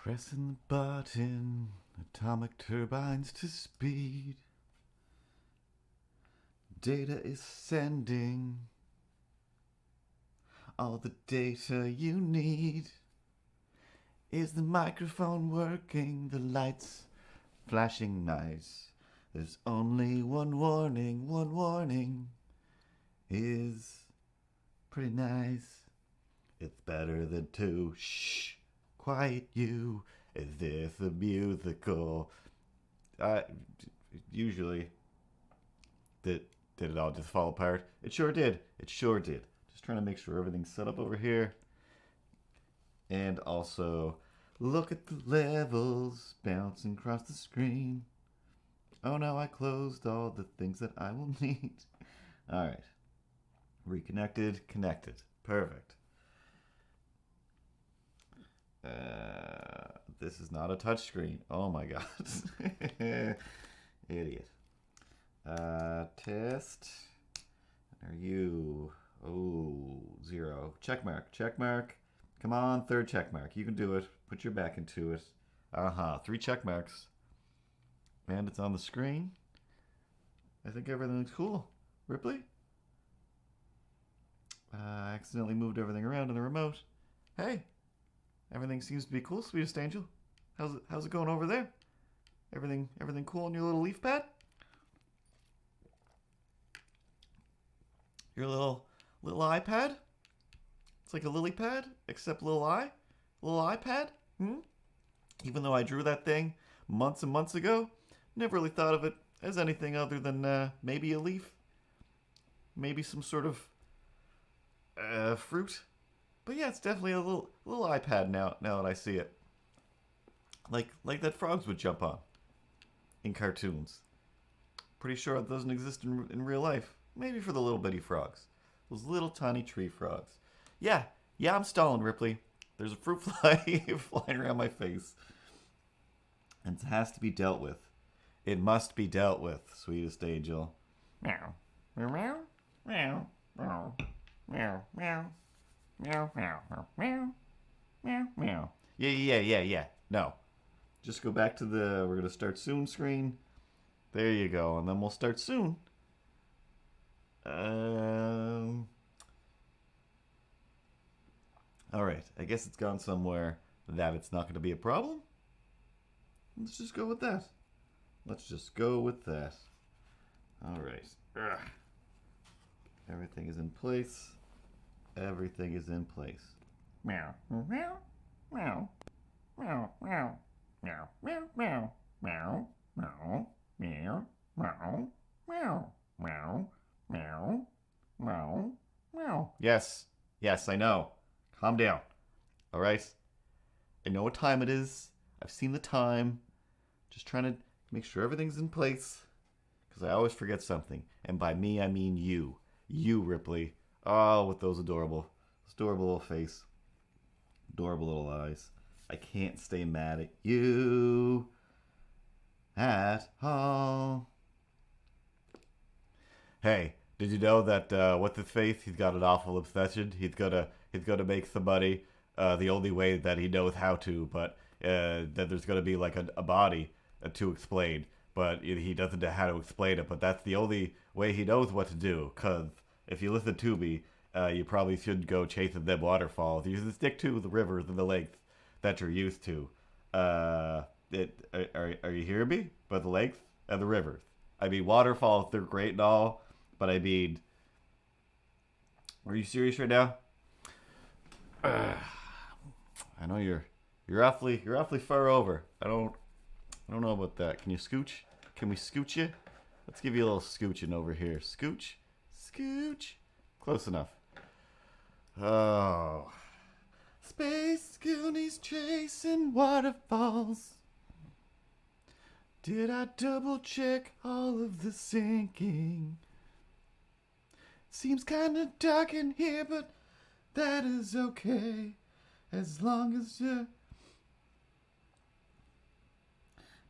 Pressing the button, atomic turbines to speed. Data is sending all the data you need. Is the microphone working? The lights flashing nice. There's only one warning is pretty nice. It's better than two. Shh, quiet you. Is this a musical? Usually, did it all just fall apart? It sure did. Just trying to make sure everything's set up over here. And also, look at the levels bouncing across the screen. Oh no, I closed all the things that I will need. Alright. Reconnected, connected. Perfect. This is not a touchscreen. Oh my god. Idiot. Test. Are you? Oh, 0. Check mark. Come on, third check mark. You can do it. Put your back into it. 3 check marks. And it's on the screen. I think everything's cool. Ripley? I accidentally moved everything around in the remote. Hey, everything seems to be cool, sweetest angel. How's it going over there? Everything cool on your little leaf pad? Your little iPad? It's like a lily pad, except little iPad? Even though I drew that thing months and months ago, never really thought of it as anything other than maybe a leaf. Maybe some sort of fruit. But yeah, it's definitely a little iPad now that I see it. Like that frogs would jump on in cartoons. Pretty sure it doesn't exist in real life. Maybe for the little bitty frogs. Those little tiny tree frogs. Yeah, I'm stalling, Ripley. There's a fruit fly flying around my face. And it has to be dealt with. It must be dealt with, sweetest angel. Meow. Meow. Meow. Meow. Meow. Meow. Meow. Meow. Meow. Meow. Meow. Yeah. No. Just go back to the we're going to start soon screen. There you go. And then we'll start soon. Alright, I guess it's gone somewhere that it's not going to be a problem. Let's just go with that. Alright. Everything is in place. Meow. Meow. Meow. Meow. Meow. Meow. Meow. Meow. Meow. Meow. Meow. Meow. Meow. Meow. Meow. Meow. Meow. Yes, I know. Calm down. All right? I know what time it is. I've seen the time. Just trying to make sure everything's in place. Because I always forget something. And by me, I mean you. You, Ripley. Oh, with those adorable little face. Adorable little eyes. I can't stay mad at you at all. Hey, did you know that what's his face? He's got an awful obsession. He's gonna make somebody the only way that he knows how to, but that there's gonna be like a body to explain, but he doesn't know how to explain it. But that's the only way he knows what to do. Cause if you listen to me, you probably shouldn't go chasing them waterfalls. You should stick to the rivers and the lakes that you're used to. Are you hearing me? But the lakes and the rivers. I mean, waterfalls, they're great and all, but I mean, are you serious right now? I know you're awfully far over. I don't know about that. Can you scooch? Can we scooch you? Let's give you a little scooching over here. Scooch. Close enough. Oh. Space Goonies chasing waterfalls. Did I double check all of the sinking? Seems kinda dark in here, but that is okay. As long as you...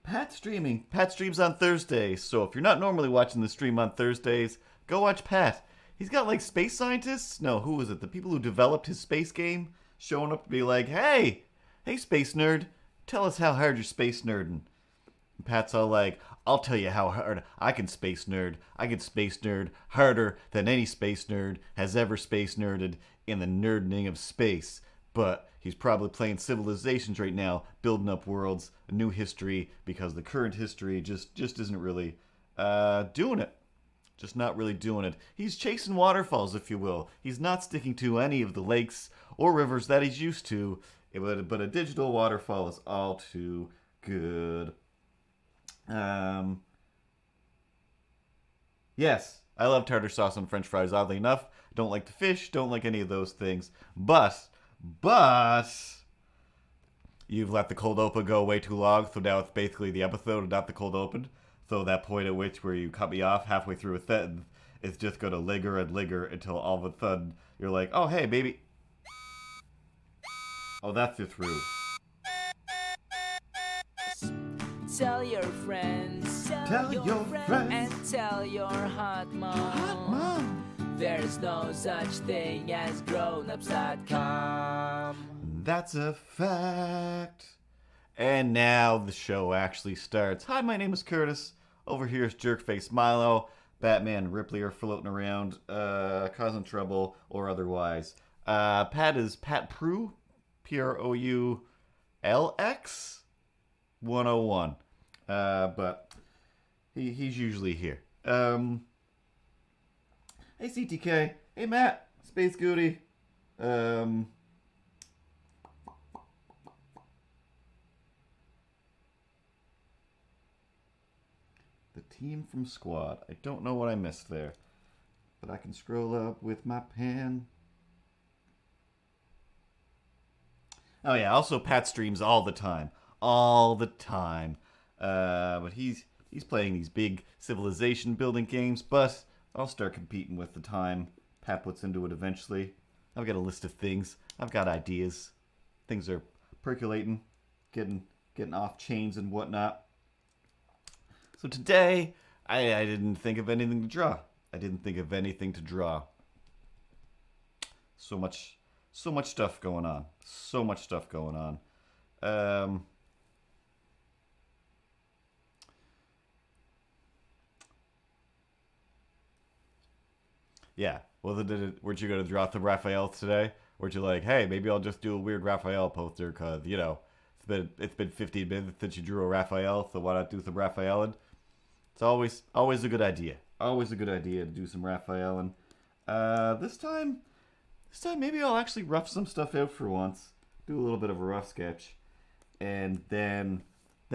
Pat streams on Thursdays, so if you're not normally watching the stream on Thursdays, go watch Pat. He's got like space scientists. No, who was it? The people who developed his space game showing up to be like, hey, space nerd, tell us how hard you're space nerding. And Pat's all like, I'll tell you how hard I can space nerd. I can space nerd harder than any space nerd has ever space nerded in the nerding of space. But he's probably playing Civilizations right now, building up worlds, a new history, because the current history just isn't really doing it. Just not really doing it. He's chasing waterfalls, if you will. He's not sticking to any of the lakes or rivers that he's used to. But a digital waterfall is all too good. Yes, I love tartar sauce on French fries. Oddly enough, don't like the fish. Don't like any of those things. But you've let the cold open go way too long, so now it's basically the episode and not the cold open. So that point at which where you cut me off halfway through a sentence, it's just going to linger and linger until all of a sudden you're like, oh, hey, baby. Oh, that's just rude. Tell your friends, Tell your friends. and tell your hot mom. Hot mom. There's no such thing as grownups.com. That's a fact. And now the show actually starts. Hi, my name is Curtis. Over here is Jerkface Milo. Batman and Ripley are floating around, causing trouble or otherwise. Pat is Pat Prue, Proulx 101. But he's usually here. Hey, CTK. Hey, Matt. Space Goody. The team from Squad. I don't know what I missed there, but I can scroll up with my pen. Oh yeah, also Pat streams all the time. But he's playing these big civilization building games, but I'll start competing with the time Pat puts into it eventually. I've got a list of things. I've got ideas. Things are percolating, getting off chains and whatnot. So today, I didn't think of anything to draw. So much stuff going on. Yeah. Well, weren't you going to draw some Raphael today? Weren't you like, hey, maybe I'll just do a weird Raphael poster because, it's been 15 minutes since you drew a Raphael, so why not do some Raphaeling? It's always a good idea. Always a good idea to do some Raphaeling. This time maybe I'll actually rough some stuff out for once. Do a little bit of a rough sketch. And then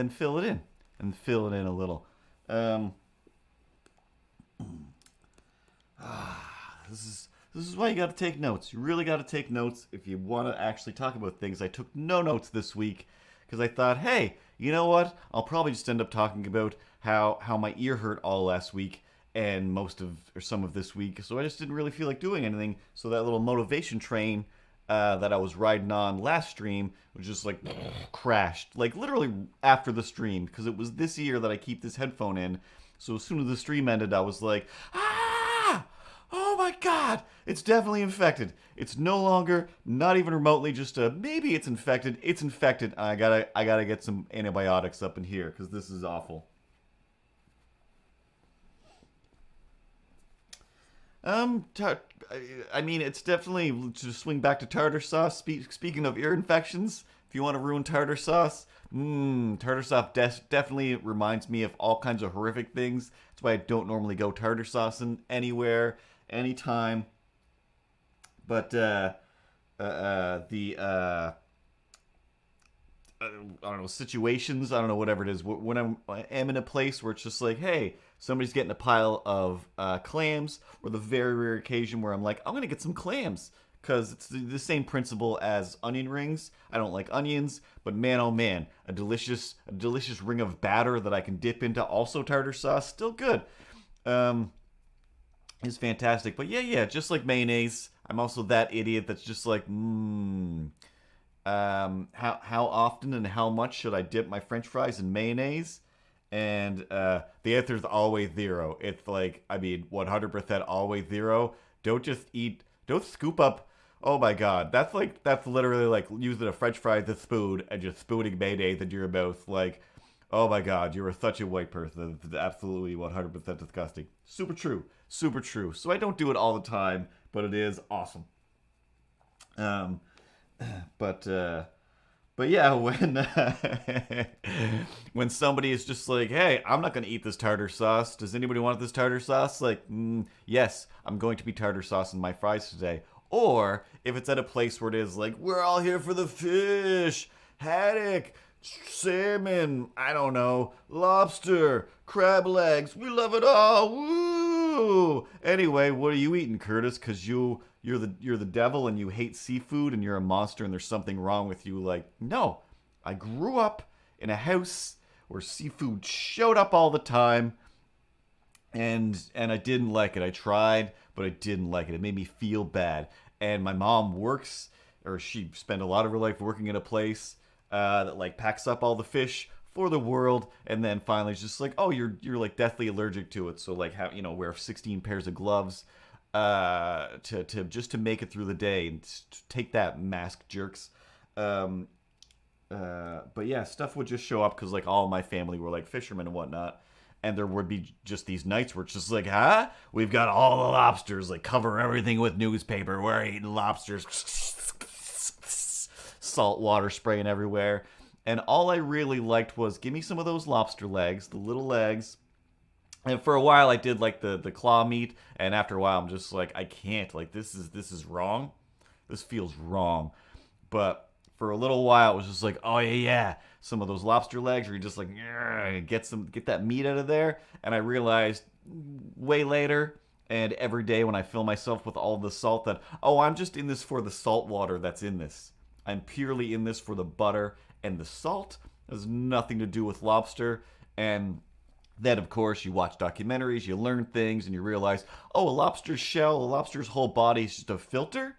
fill it in. And fill it in a little. This is why you got to take notes. You really got to take notes if you want to actually talk about things. I took no notes this week because I thought, hey, you know what? I'll probably just end up talking about how my ear hurt all last week and some of this week. So I just didn't really feel like doing anything. So that little motivation train that I was riding on last stream was just like crashed. Like literally after the stream, because it was this ear that I keep this headphone in. So as soon as the stream ended, I was like, oh my god, it's definitely infected. It's no longer, not even remotely, just maybe it's infected. It's infected. I gotta get some antibiotics up in here because this is awful. I mean, it's definitely to swing back to tartar sauce. Speaking of ear infections, if you want to ruin tartar sauce, tartar sauce definitely reminds me of all kinds of horrific things. That's why I don't normally go tartar saucing anywhere, anytime. But I don't know, situations, I don't know, whatever it is, when I am in a place where it's just like, hey, somebody's getting a pile of clams, or the very rare occasion where I'm like, I'm gonna get some clams, because it's the same principle as onion rings. I don't like onions, but man, oh man, a delicious ring of batter that I can dip into also tartar sauce, still good, is fantastic. But yeah, just like mayonnaise, I'm also that idiot that's just like, how often and how much should I dip my French fries in mayonnaise? And the answer is always zero. It's like, 100% always zero. Don't scoop up Oh my god, that's literally like using a French fry as a spoon and just spooning mayonnaise into your mouth. Like, oh my god, you're such a white person. It's absolutely 100% disgusting. Super true, super true. So I don't do it all the time, but it is awesome. Um, but yeah, when somebody is just like, "Hey, I'm not gonna eat this tartar sauce. Does anybody want this tartar sauce?" Like, yes, I'm going to be tartar sauce in my fries today. Or if it's at a place where it is like, "We're all here for the fish, haddock, salmon, I don't know, lobster, crab legs. We love it all. Woo!" Anyway, what are you eating, Curtis? Because you're the devil and you hate seafood and you're a monster and there's something wrong with you. Like, no, I grew up in a house where seafood showed up all the time, and I didn't like it. I tried, but I didn't like it. It made me feel bad. And my mom works, or she spent a lot of her life working in a place that like packs up all the fish for the world, and then finally it's just like, oh, you're like deathly allergic to it, so like have wear 16 pairs of gloves to just to make it through the day, and take that, mask jerks. Um, but yeah, stuff would just show up because like all my family were like fishermen and whatnot, and there would be just these nights where it's just like, huh? We've got all the lobsters, like cover everything with newspaper. We're eating lobsters, salt water spraying everywhere, and all I really liked was give me some of those lobster legs, the little legs. And for a while I did like the claw meat, and after a while I'm just like, I can't, like this is wrong. This feels wrong. But for a little while it was just like, oh yeah, some of those lobster legs where you just like, get that meat out of there. And I realized way later and every day when I fill myself with all the salt that, oh, I'm just in this for the salt water that's in this. I'm purely in this for the butter and the salt. It has nothing to do with lobster. And then, of course, you watch documentaries, you learn things, and you realize, oh, a lobster's shell, a lobster's whole body is just a filter?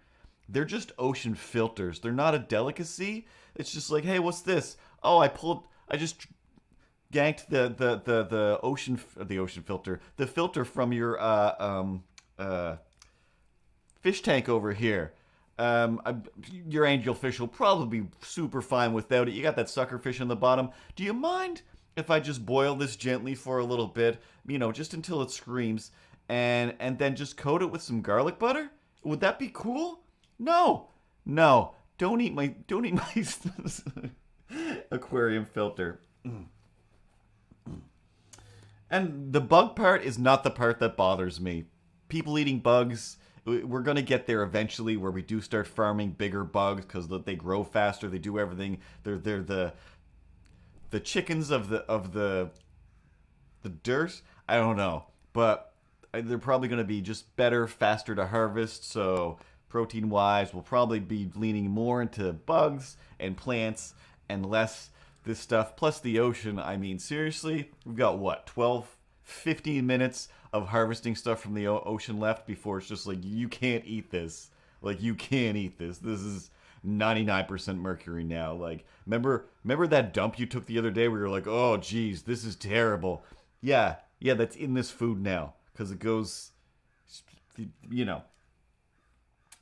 They're just ocean filters. They're not a delicacy. It's just like, hey, what's this? Oh, I just ganked the ocean filter, the filter from your fish tank over here. Your angelfish will probably be super fine without it. You got that sucker fish on the bottom. Do you mind if I just boil this gently for a little bit, just until it screams, and then just coat it with some garlic butter? Would that be cool? No, don't eat my aquarium filter. And the bug part is not the part that bothers me. People eating bugs, we're gonna get there eventually, where we do start farming bigger bugs because they grow faster. They do everything. They're the chickens of the dirt. I don't know, but they're probably gonna be just better, faster to harvest. So protein wise, we'll probably be leaning more into bugs and plants and less this stuff. Plus the ocean. I mean, seriously, we've got what, 12, 15 minutes of harvesting stuff from the ocean left before it's just like, you can't eat this. Like, you can't eat this. This is 99% mercury now. Like, remember that dump you took the other day where you're like, oh geez, this is terrible. Yeah, that's in this food now because it goes,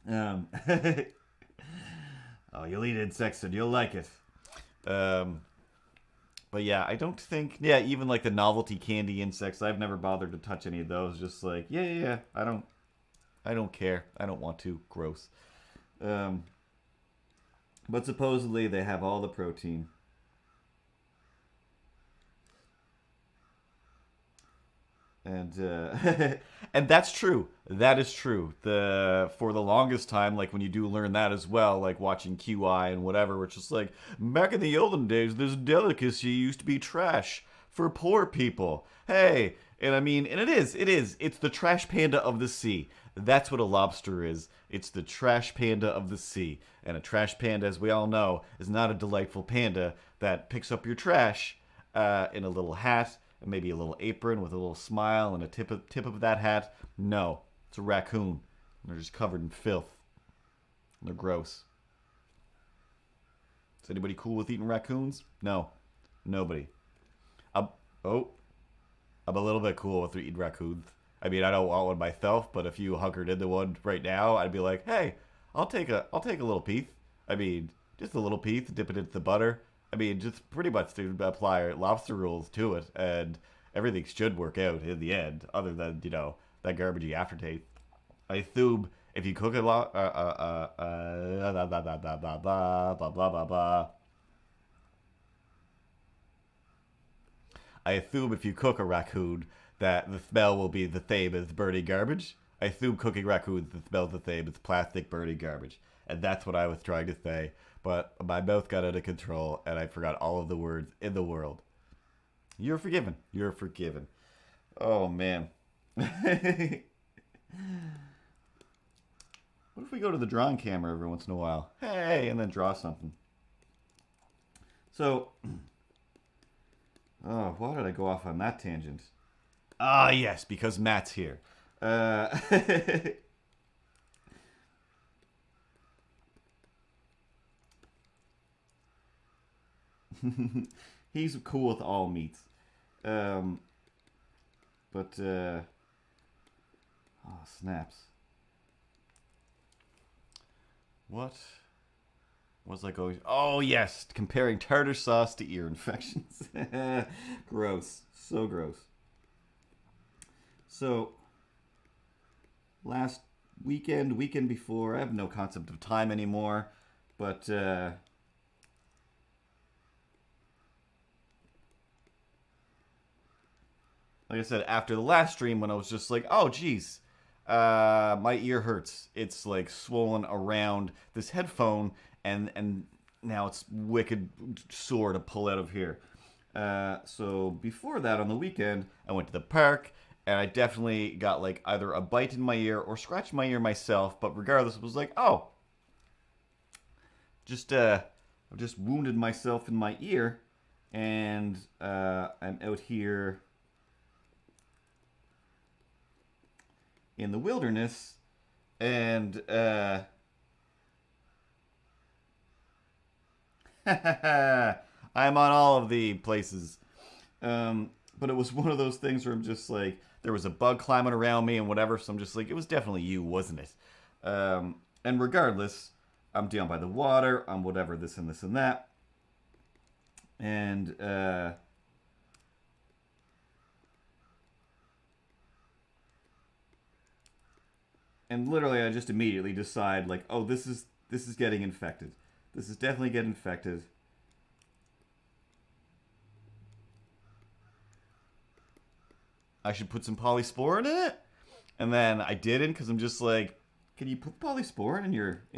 oh, you'll eat insects and you'll like it. But yeah, I don't think, even like the novelty candy insects, I've never bothered to touch any of those. Just like, yeah, I don't care. I don't want to. Gross. But supposedly they have all the protein. And and that's true. That is true. For the longest time, like when you do learn that as well, like watching QI and whatever, which is like, back in the olden days, this delicacy used to be trash for poor people. Hey, and I mean, and it is. It's the trash panda of the sea. That's what a lobster is. It's the trash panda of the sea. And a trash panda, as we all know, is not a delightful panda that picks up your trash in a little hat, and maybe a little apron with a little smile and a tip of that hat. No, it's a raccoon. And they're just covered in filth. And they're gross. Is anybody cool with eating raccoons? No, nobody. I'm a little bit cool with eating raccoons. I mean, I don't want one myself, but if you hunkered into one right now, I'd be like, hey, I'll take a little piece. I mean, just a little piece, dip it into the butter. I mean, just pretty much to apply lobster rules to it, and everything should work out in the end. Other than that garbagey aftertaste. I assume if you cook a lot, blah blah blah blah. I assume if you cook a raccoon, that the smell will be the same as burning garbage. I assume cooking raccoons the smell's the same as plastic burning garbage, and that's what I was trying to say. But my mouth got out of control, and I forgot all of the words in the world. You're forgiven. You're forgiven. Oh man. What if we go to the drawing camera every once in a while? Hey, and then draw something. So, oh, why did I go off on that tangent? Ah, yes, because Matt's here. He's cool with all meats. Oh, snaps. What was I going? Oh, yes, comparing tartar sauce to ear infections. Gross. So gross. So, last weekend before, I have no concept of time anymore, but like I said, after the last stream when I was just like, oh geez, my ear hurts. It's like swollen around this headphone, and now it's wicked sore to pull out of here. So before that, on the weekend, I went to the park, and I definitely got like either a bite in my ear or scratched my ear myself. But regardless, it was like, oh, I've just wounded myself in my ear, and I'm out here in the wilderness, and I'm on all of the places. But it was one of those things where I'm just like, there was a bug climbing around me and whatever, so I'm just like, it was definitely you, wasn't it? And regardless, I'm down by the water, I'm whatever, this and this and that. And literally I just immediately decide like, oh, this is getting infected. This is definitely getting infected. I should put some polysporin in it. And then I didn't, because I'm just like, can you put polysporin in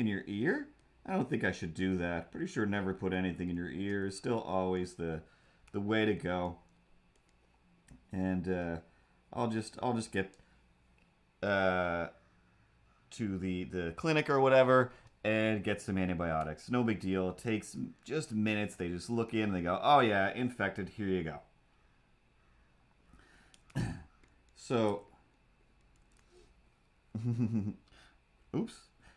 your ear? I don't think I should do that. Pretty sure never put anything in your ear is still always the way to go. And I'll just get to the clinic or whatever and get some antibiotics. No big deal. It takes just minutes. They just look in and they go, oh yeah, infected. Here you go. So, oops.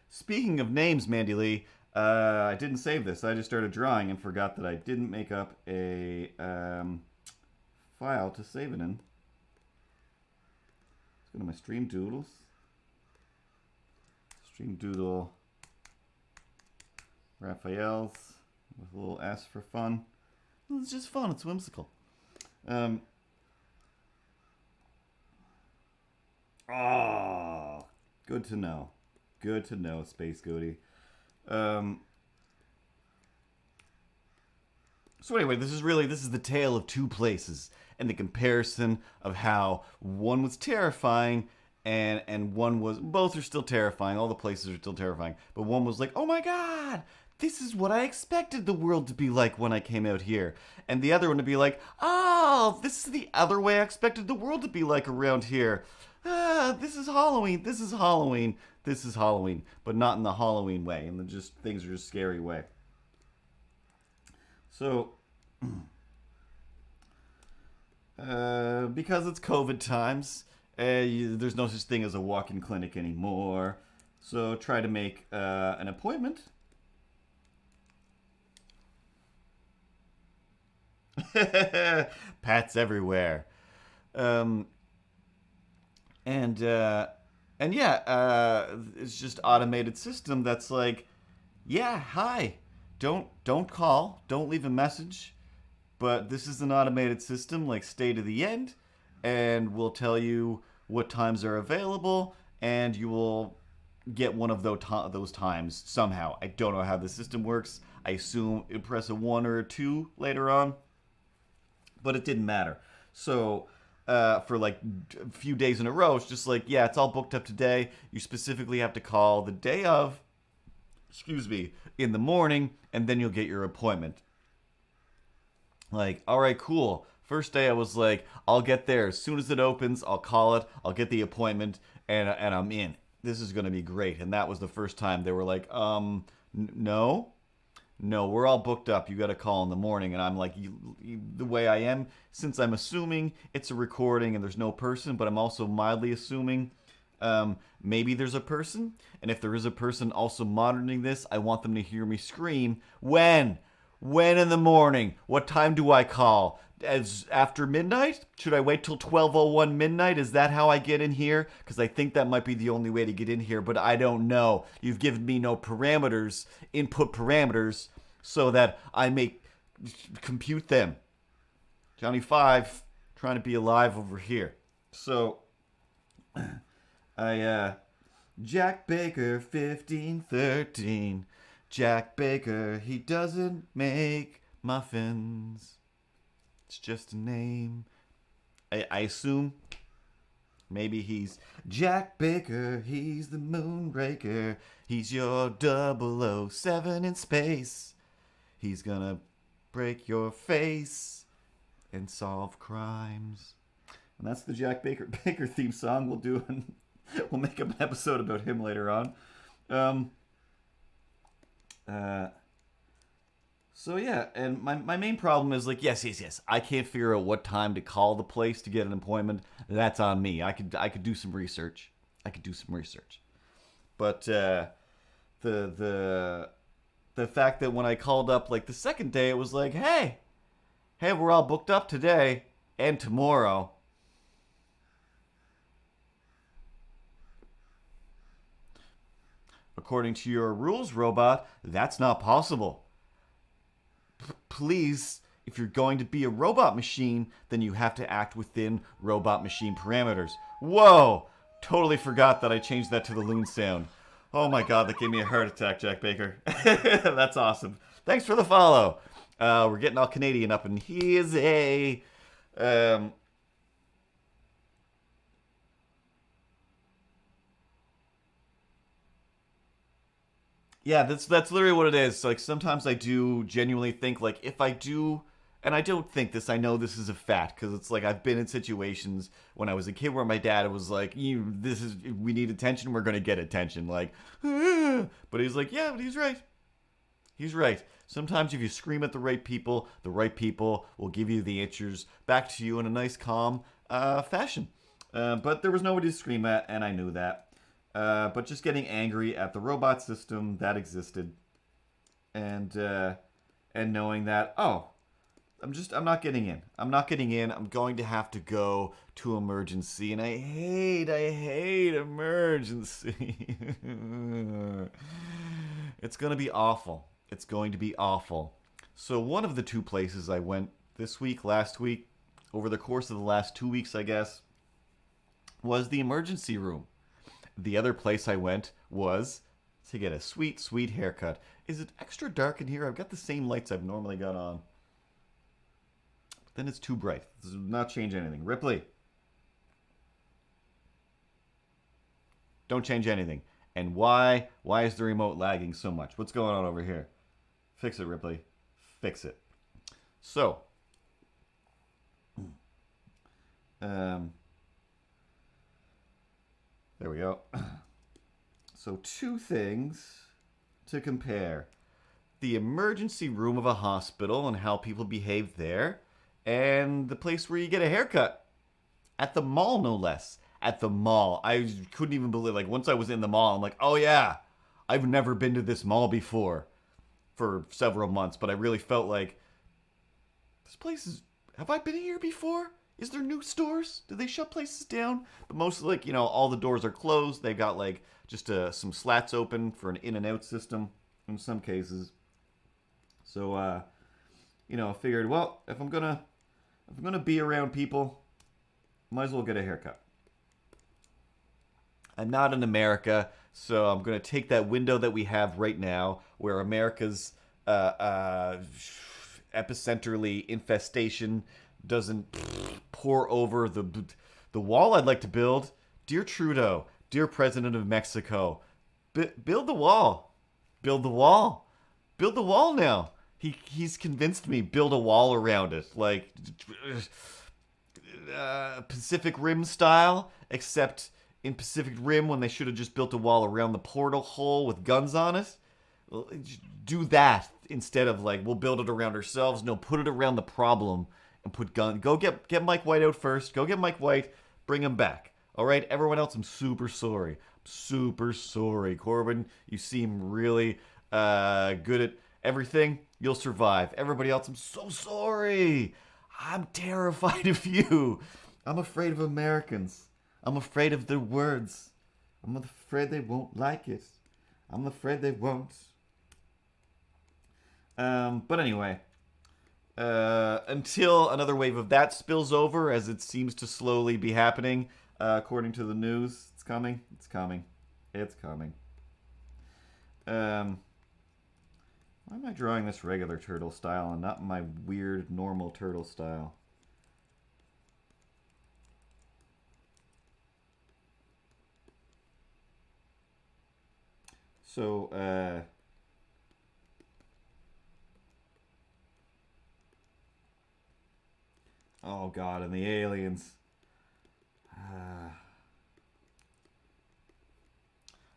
Speaking of names, Mandy Lee, I didn't save this. I just started drawing and forgot that I didn't make up a file to save it in. Let's go to my Stream Doodles. Stream Doodle Raphael's with a little S for fun. It's just fun. It's whimsical. Oh, good to know. Good to know, Space Goaty. So anyway, this is the tale of two places and the comparison of how one was terrifying and one was, both are still terrifying. All the places are still terrifying. But one was like, oh my God, this is what I expected the world to be like when I came out here. And the other one to be like, oh, this is the other way I expected the world to be like around here. This is Halloween. This is Halloween. This is Halloween. But not in the Halloween way. And just things are just scary way. So, because it's COVID times, there's no such thing as a walk-in clinic anymore. So try to make an appointment. Pats everywhere. And And yeah, it's just automated system that's like, yeah, hi, don't call, don't leave a message, but this is an automated system, like stay to the end, and we'll tell you what times are available, and you will get one of those times somehow. I don't know how the system works. I assume you press a 1 or a 2 later on, but it didn't matter. So for like a few days in a row, it's just like, yeah, it's all booked up today. You specifically have to call the day of, excuse me, in the morning, and then you'll get your appointment. Like, all right, cool. First day I was like, I'll get there as soon as it opens. I'll call it. I'll get the appointment, and I'm in. This is gonna be great. And that was the first time they were like, no, we're all booked up. You got to call in the morning. And I'm like, the way I am, since I'm assuming it's a recording and there's no person, but I'm also mildly assuming maybe there's a person. And if there is a person also monitoring this, I want them to hear me scream, when? When in the morning? What time do I call? As after midnight? Should I wait till 12:01 midnight? Is that how I get in here? Because I think that might be the only way to get in here, but I don't know. You've given me no parameters, input parameters, so that I may compute them. Johnny 5, trying to be alive over here. So, Jack Baker 1513. Jack Baker, he doesn't make muffins. It's just a name. I assume maybe he's Jack Baker, he's the Moonraker. He's your 007 in space. He's gonna break your face and solve crimes. And that's the Jack Baker theme song. We'll make up an episode about him later on. So yeah, and my main problem is like, yes, I can't figure out what time to call the place to get an appointment. That's on me. I could do some research. But the fact that when I called up like the second day, it was like, hey, we're all booked up today and tomorrow. According to your rules, robot, that's not possible. Please, if you're going to be a robot machine, then you have to act within robot machine parameters. Whoa! Totally forgot that I changed that to the loon sound. Oh my god, that gave me a heart attack, Jack Baker. That's awesome. Thanks for the follow. We're getting all Canadian up, and he is a... Yeah, that's literally what it is. Like, sometimes I do genuinely think, like, if I do, and I don't think this, I know this is a fact, because it's like I've been in situations when I was a kid where my dad was like, we need attention, we're gonna get attention, like, but he's like, yeah, but he's right. He's right. Sometimes if you scream at the right people will give you the answers back to you in a nice, calm fashion. But there was nobody to scream at, and I knew that. But just getting angry at the robot system that existed, and knowing that, I'm not getting in. I'm going to have to go to emergency, and I hate emergency. It's going to be awful. So one of the two places I went last week, over the course of the last 2 weeks, I guess, was the emergency room. The other place I went was to get a sweet, sweet haircut. Is it extra dark in here? I've got the same lights I've normally got on. But then it's too bright. This does not change anything. Ripley. Don't change anything. And why is the remote lagging so much? What's going on over here? Fix it, Ripley. Fix it. So. There we go. So 2 things to compare. The emergency room of a hospital and how people behave there, and the place where you get a haircut. At the mall, no less. At the mall. I couldn't even believe, like, once I was in the mall, I'm like, oh yeah, I've never been to this mall before for several months, but I really felt like, this place is, have I been here before? Is there new stores? Do they shut places down? But mostly, like, all the doors are closed. They've got like just some slats open for an in and out system in some cases. So, I figured, well, if I'm gonna be around people, might as well get a haircut. I'm not in America, so I'm gonna take that window that we have right now, where America's epicenterly infestation doesn't pour over the wall I'd like to build. Dear Trudeau, dear President of Mexico, build the wall, build the wall, build the wall now. He's convinced me. Build a wall around it, like Pacific Rim style, except in Pacific Rim when they should have just built a wall around the portal hole with guns on it. Do that instead of like we'll build it around ourselves. No, put it around the problem and put gun. Go get Mike White out first. Go get Mike White. Bring him back. All right, everyone else, I'm super sorry. I'm super sorry, Corbin. You seem really good at everything. You'll survive. Everybody else, I'm so sorry. I'm terrified of you. I'm afraid of Americans. I'm afraid of their words. I'm afraid they won't like it. I'm afraid they won't. But anyway, until another wave of that spills over, as it seems to slowly be happening, according to the news, it's coming. It's coming. It's coming. Why am I drawing this regular turtle style and not my weird normal turtle style? So, oh god, and the aliens. I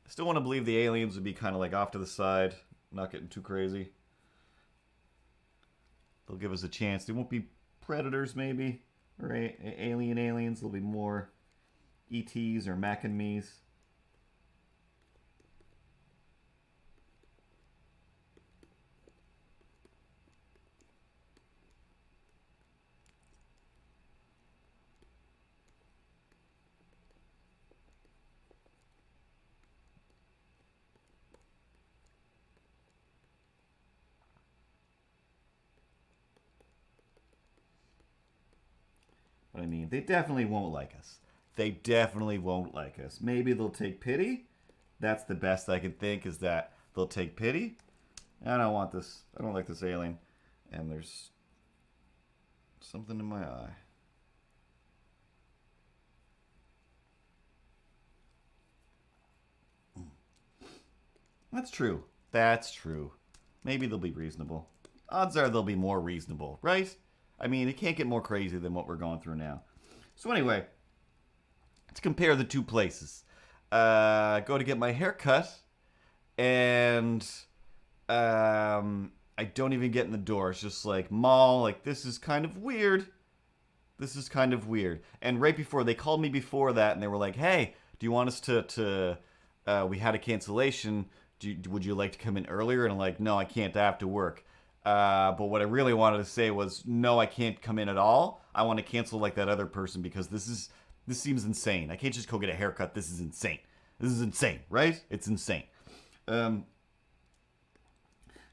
still want to believe the aliens would be kind of like off to the side, not getting too crazy. They'll give us a chance. They won't be predators, maybe, or aliens. There'll be more ETs or Mac and Me's. But I mean, they definitely won't like us. They definitely won't like us. Maybe they'll take pity. That's the best I can think, is that they'll take pity. I don't want this. I don't like this alien. And there's something in my eye. That's true. That's true. Maybe they'll be reasonable. Odds are they'll be more reasonable, right? I mean, it can't get more crazy than what we're going through now. So anyway, let's compare the two places. Go to get my hair cut, and I don't even get in the door. It's just like, mall, like, this is kind of weird. This is kind of weird. And right before, they called me before that, and they were like, hey, do you want us to we had a cancellation. Would you like to come in earlier? And I'm like, no, I can't. I have to work. But what I really wanted to say was, no, I can't come in at all. I want to cancel like that other person because this seems insane. I can't just go get a haircut. This is insane. This is insane, right? It's insane.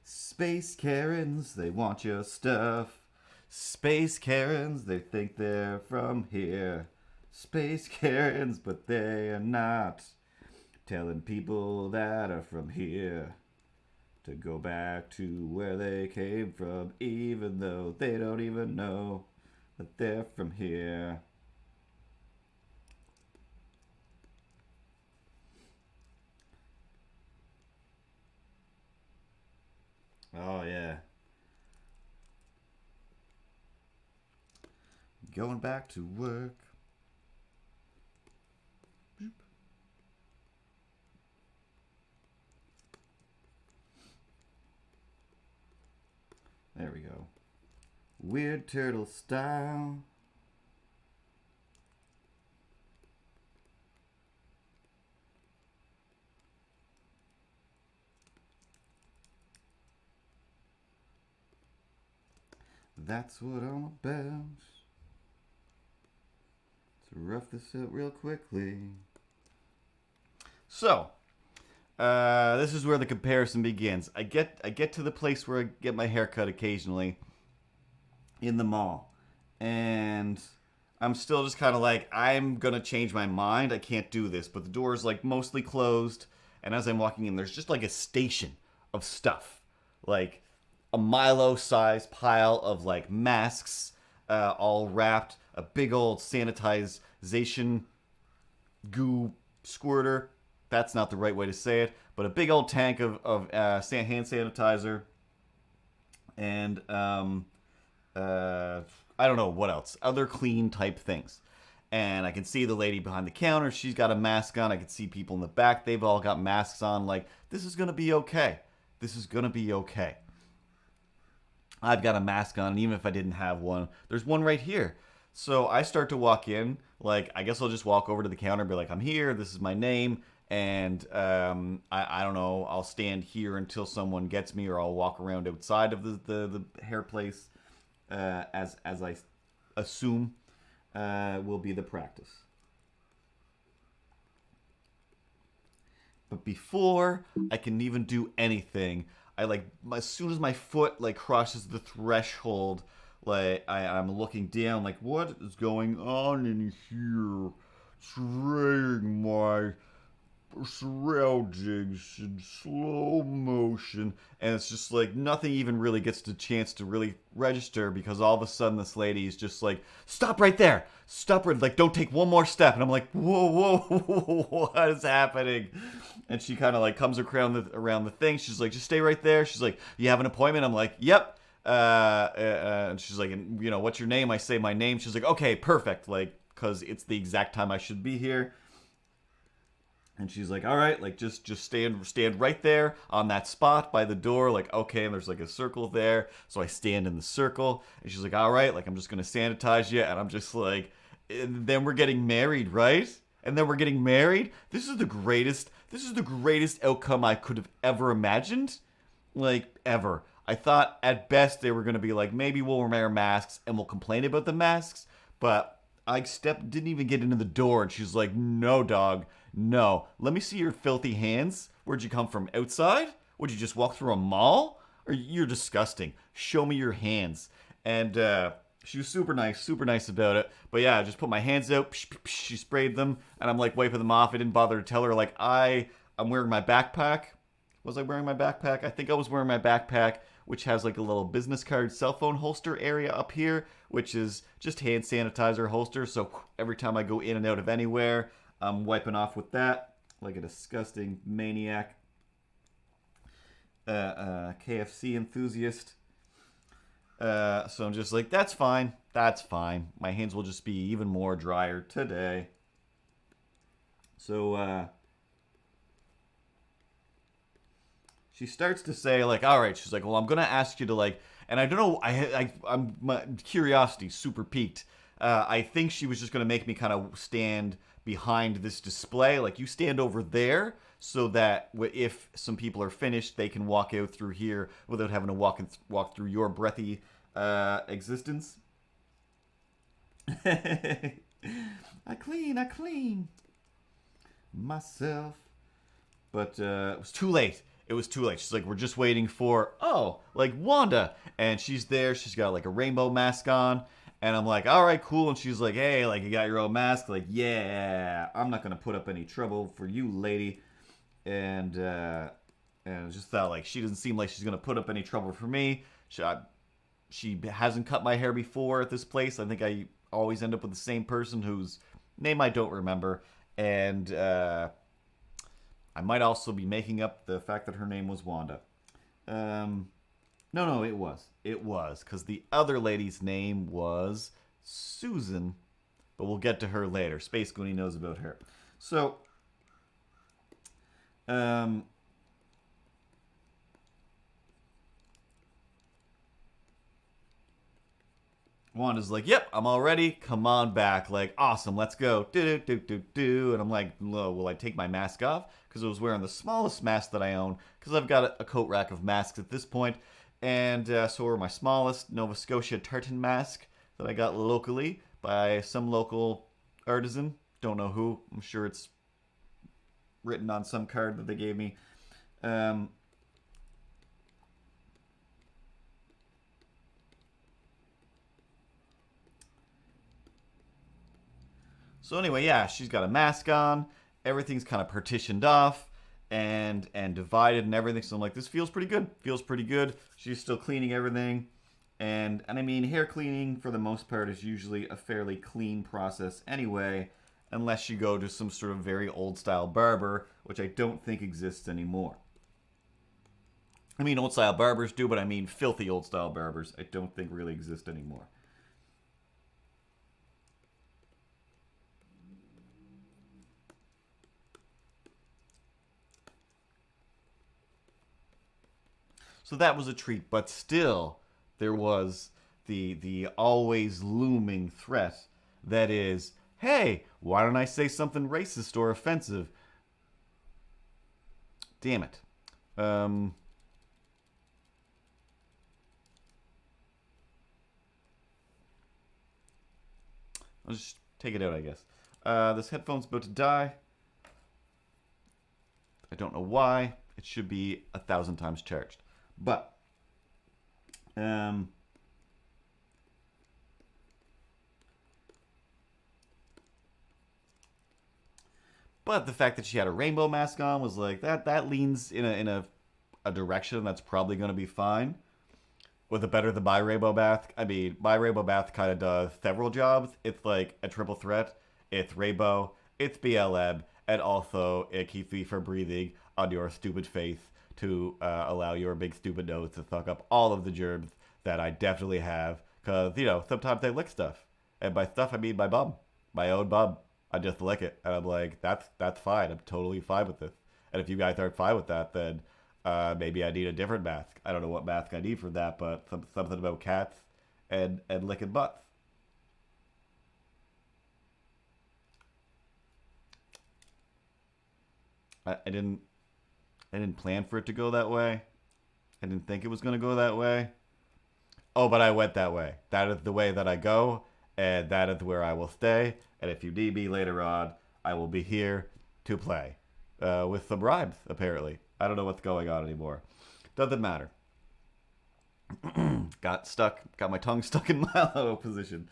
Space Karens, they want your stuff. Space Karens, they think they're from here. Space Karens, but they are not. Telling people that are from here to go back to where they came from, even though they don't even know that they're from here. Oh, yeah. Going back to work. There we go. Weird turtle style. That's what I'm about. rough this out real quickly. So, this is where the comparison begins. I get to the place where I get my hair cut occasionally in the mall. And I'm still just kind of like, I'm going to change my mind. I can't do this. But the door is like mostly closed. And as I'm walking in, there's just like a station of stuff. Like a Milo-sized pile of like masks all wrapped. A big old sanitization goo squirter. That's not the right way to say it. But a big old tank of hand sanitizer. And I don't know what else. Other clean type things. And I can see the lady behind the counter. She's got a mask on. I can see people in the back. They've all got masks on. Like, this is going to be okay. This is going to be okay. I've got a mask on. And even if I didn't have one, there's one right here. So I start to walk in. Like, I guess I'll just walk over to the counter and be like, I'm here. This is my name. And I don't know. I'll stand here until someone gets me. Or I'll walk around outside of the hair place. As I assume will be the practice. But before I can even do anything, I like as soon as my foot like crosses the threshold, like I'm looking down, like what is going on in here? Spraying my surroundings in slow motion, and it's just like nothing even really gets the chance to really register, because all of a sudden this lady is just like, stop right there, stop right, like don't take one more step. And I'm like, whoa, what is happening? And she kind of like comes around the thing. She's like, just stay right there. She's like, you have an appointment? I'm like, yep. And she's like, you know, what's your name? I say my name. She's like, okay, perfect, like because it's the exact time I should be here. And she's like, all right, like just stand right there on that spot by the door. Like, okay, and there's like a circle there. So I stand in the circle. And she's like, all right, like I'm just going to sanitize you. And I'm just like, and then we're getting married, right? And then we're getting married. This is the greatest outcome I could have ever imagined. Like, ever. I thought at best they were going to be like, maybe we'll wear masks and we'll complain about the masks. But I didn't even get into the door. And she's like, no, dog. No. Let me see your filthy hands. Where'd you come from? Outside? Would you just walk through a mall? Or you're disgusting. Show me your hands. And she was super nice about it. But yeah, I just put my hands out. She sprayed them. And I'm like wiping them off. I didn't bother to tell her. Like, I'm wearing my backpack. Was I wearing my backpack? I think I was wearing my backpack, which has like a little business card cell phone holster area up here, which is just hand sanitizer holster. So every time I go in and out of anywhere, I'm wiping off with that like a disgusting maniac. KFC enthusiast. So I'm just like, that's fine. My hands will just be even more drier today. So she starts to say like, all right, she's like, well, I'm going to ask you to like, and I don't know, my curiosity super peaked. I think she was just going to make me kind of stand behind this display, like you stand over there, so that if some people are finished, they can walk out through here without having to walk through your breathy existence. I clean myself, but it was too late. She's like, we're just waiting for like Wanda, and she's there. She's got like a rainbow mask on. And I'm like, all right, cool. And she's like, hey, like, you got your own mask? Like, yeah, I'm not going to put up any trouble for you, lady. And I just thought, like, she doesn't seem like she's going to put up any trouble for me. She hasn't cut my hair before at this place. I think I always end up with the same person whose name I don't remember. And I might also be making up the fact that her name was Wanda. No, it was. Because the other lady's name was Susan. But we'll get to her later. Space Goonie knows about her. So, Wanda's like, yep, I'm all ready. Come on back. Like, awesome, let's go. Do. And I'm like, will I take my mask off? Because I was wearing the smallest mask that I own. Because I've got a coat rack of masks at this point. And so were my smallest Nova Scotia tartan mask that I got locally by some local artisan. Don't know who. I'm sure it's written on some card that they gave me. So anyway, yeah, she's got a mask on. Everything's kind of partitioned off and divided and everything. So I'm like, this feels pretty good. Feels pretty good. She's still cleaning everything. And I mean, hair cleaning for the most part is usually a fairly clean process anyway, unless you go to some sort of very old style barber, which I don't think exists anymore. I mean, old style barbers do, but I mean filthy old style barbers I don't think really exist anymore. So that was a treat, but still, there was the always looming threat that is, hey, why don't I say something racist or offensive? Damn it. I'll just take it out, I guess. This headphone's about to die. I don't know why. It should be 1,000 times charged. But, but the fact that she had a rainbow mask on was like that leans in a direction that's probably going to be fine. With a better than my rainbow mask, I mean, my rainbow mask kind of does several jobs. It's like a triple threat. It's rainbow, it's BLM, and also it keeps me from breathing on your stupid face to allow your big stupid nose to suck up all of the germs that I definitely have. Because, you know, sometimes I lick stuff. And by stuff, I mean my bum. My own bum. I just lick it. And I'm like, that's fine. I'm totally fine with this. And if you guys aren't fine with that, then maybe I need a different mask. I don't know what mask I need for that, but something about cats and licking butts. I didn't plan for it to go that way. I didn't think it was going to go that way. Oh, but I went that way. That is the way that I go, and that is where I will stay. And if you need me later on, I will be here to play. With some rhymes, apparently. I don't know what's going on anymore. Doesn't matter. Got my tongue stuck in Milo position.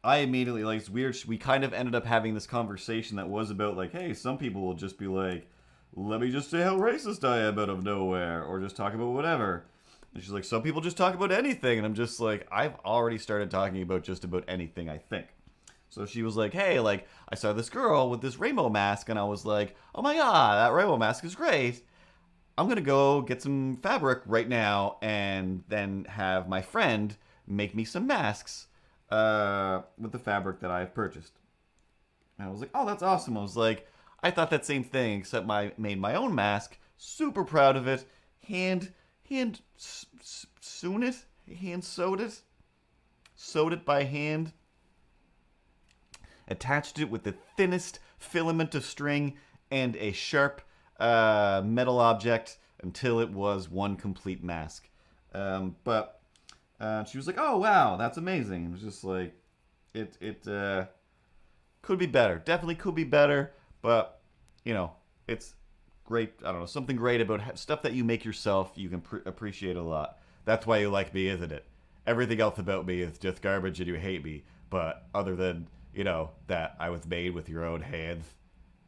I immediately, like, it's weird. We kind of ended up having this conversation that was about, like, hey, some people will just be like, let me just say how racist I am out of nowhere, or just talk about whatever. And she's like, some people just talk about anything. And I'm just like, I've already started talking about just about anything, I think. So she was like, hey, like, I saw this girl with this rainbow mask, and I was like, oh my god, that rainbow mask is great. I'm going to go get some fabric right now and then have my friend make me some masks with the fabric that I've purchased. And I was like, oh, that's awesome. I was like, I thought that same thing, except I made my own mask. Super proud of it. Hand sewed it by hand. Attached it with the thinnest filament of string and a sharp metal object until it was one complete mask. But she was like, oh, wow, that's amazing. It was just like, it could be better. Definitely could be better, but, you know, it's great. I don't know, something great about stuff that you make yourself, you can appreciate a lot. That's why you like me, isn't it? Everything else about me is just garbage and you hate me. But other than, you know, that I was made with your own hands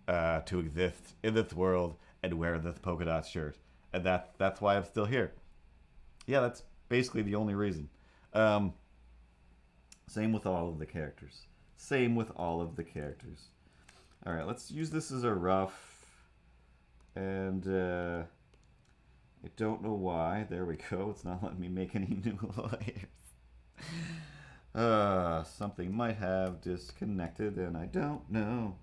to exist in this world and wear this polka dot shirt. And that's why I'm still here. Yeah, that's basically the only reason. Same with all of the characters. All right, let's use this as a rough. And I don't know why. There we go. It's not letting me make any new layers. Something might have disconnected, and I don't know.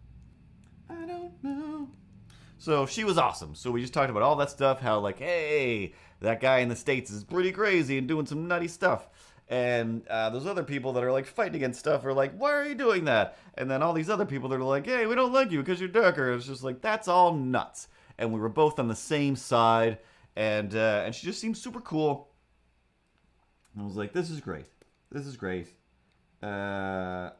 So she was awesome. So we just talked about all that stuff. How like, hey, that guy in the States is pretty crazy and doing some nutty stuff. And those other people that are like fighting against stuff are like, why are you doing that? And then all these other people that are like, hey, we don't like you because you're darker. It's just like, that's all nuts. And we were both on the same side. And she just seemed super cool. I was like, this is great. This is great. I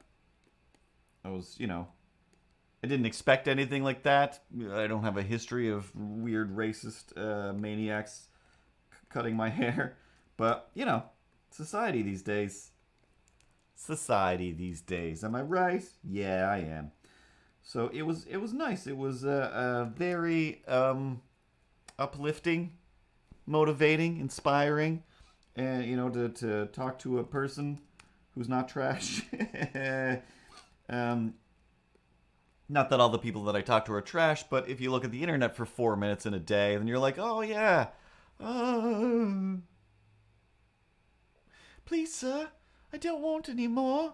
was, I didn't expect anything like that. I don't have a history of weird racist maniacs cutting my hair. But, society these days. Society these days. Am I right? Yeah, I am. So it was nice. It was very uplifting, motivating, inspiring, and to talk to a person who's not trash. Not that all the people that I talk to are trash, but if you look at the internet for 4 minutes in a day, then you're like, oh yeah, please sir, I don't want any more.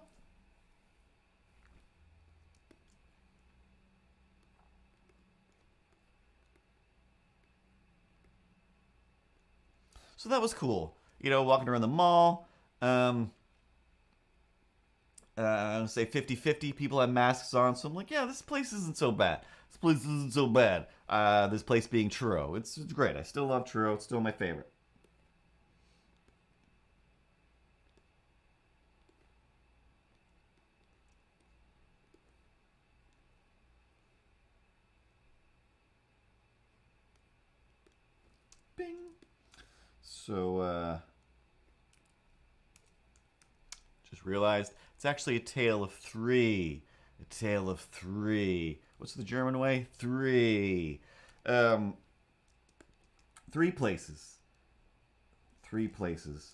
So that was cool. Walking around the mall. Say 50-50, people have masks on. So I'm like, yeah, this place isn't so bad. This place isn't so bad. This place being churro. It's great. I still love churro. It's still my favorite. Bing. So, just realized it's actually a tale of three. A tale of three. What's the German way? Three. 3 places. 3 places.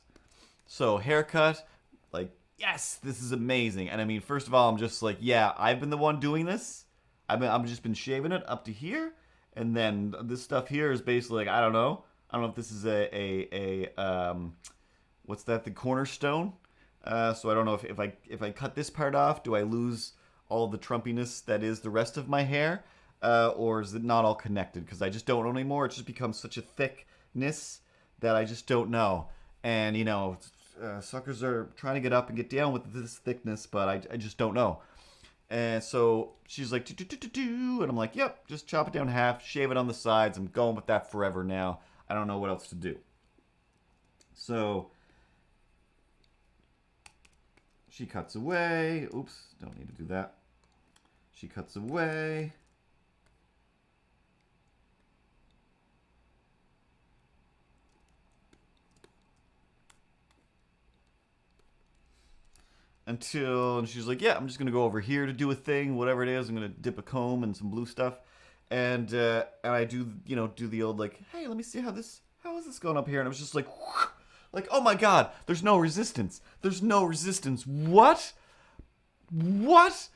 So, haircut, like, yes, this is amazing. And I mean, first of all, I'm just like, yeah, I've been the one doing this. I've just been shaving it up to here. And then this stuff here is basically like, I don't know. I don't know if this is what's that? The cornerstone. So I don't know if I cut this part off, do I lose all the Trumpiness that is the rest of my hair, or is it not all connected? Because I just don't know anymore. It just becomes such a thickness that I just don't know. And suckers are trying to get up and get down with this thickness, but I just don't know. And so she's like, and I'm like, yep, just chop it down half, shave it on the sides. I'm going with that forever now. I don't know what else to do. So she cuts away. Oops, don't need to do that. She cuts away. And she's like, yeah, I'm just going to go over here to do a thing, whatever it is. I'm going to dip a comb and some blue stuff. And I do the old like, hey, let me see how is this going up here? And I was just like, like, oh my God, there's no resistance. There's no resistance. What? What?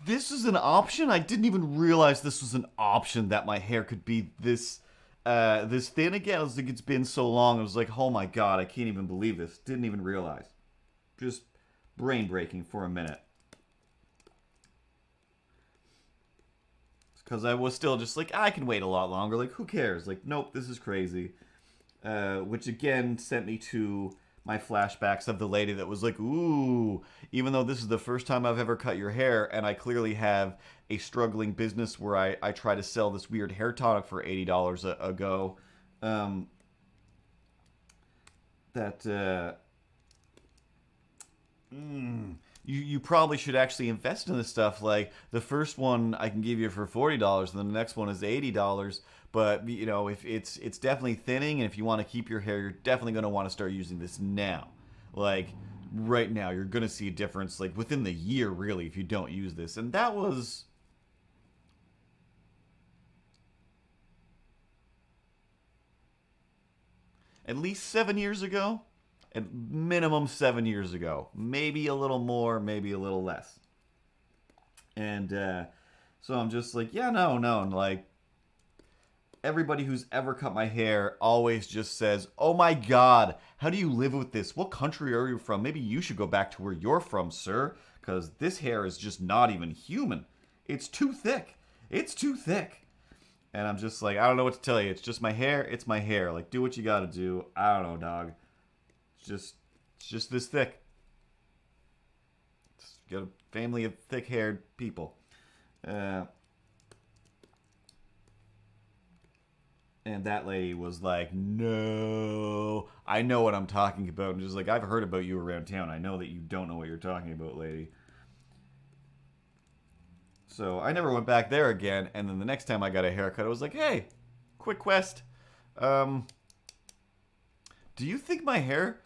This is an option? I didn't even realize this was an option, that my hair could be this thin again. I was like, it's been so long. I was like, oh my God, I can't even believe this. Didn't even realize. Just brain breaking for a minute. Because I was still just like, I can wait a lot longer. Like, who cares? Like, nope, this is crazy. Which again sent me to my flashbacks of the lady that was like, ooh, even though this is the first time I've ever cut your hair, and I clearly have a struggling business where I try to sell this weird hair tonic for $80 a go, you probably should actually invest in this stuff. Like, the first one I can give you for $40, and then the next one is $80. But if it's definitely thinning, and if you want to keep your hair, you're definitely going to want to start using this now. Like, right now, you're going to see a difference, like, within the year, really, if you don't use this. And that was at least 7 years ago. At minimum 7 years ago. Maybe a little more, maybe a little less. And so I'm just like, yeah, no. And like, everybody who's ever cut my hair always just says, oh my God, how do you live with this? What country are you from? Maybe you should go back to where you're from, sir. Because this hair is just not even human. It's too thick. It's too thick. And I'm just like, I don't know what to tell you. It's just my hair. It's my hair. Like, do what you gotta do. I don't know, dog. It's just this thick. Just got a family of thick-haired people. And that lady was like, no, I know what I'm talking about. And just like, I've heard about you around town. I know that you don't know what you're talking about, lady. So I never went back there again. And then the next time I got a haircut, I was like, hey, quick quest. Do you think my hair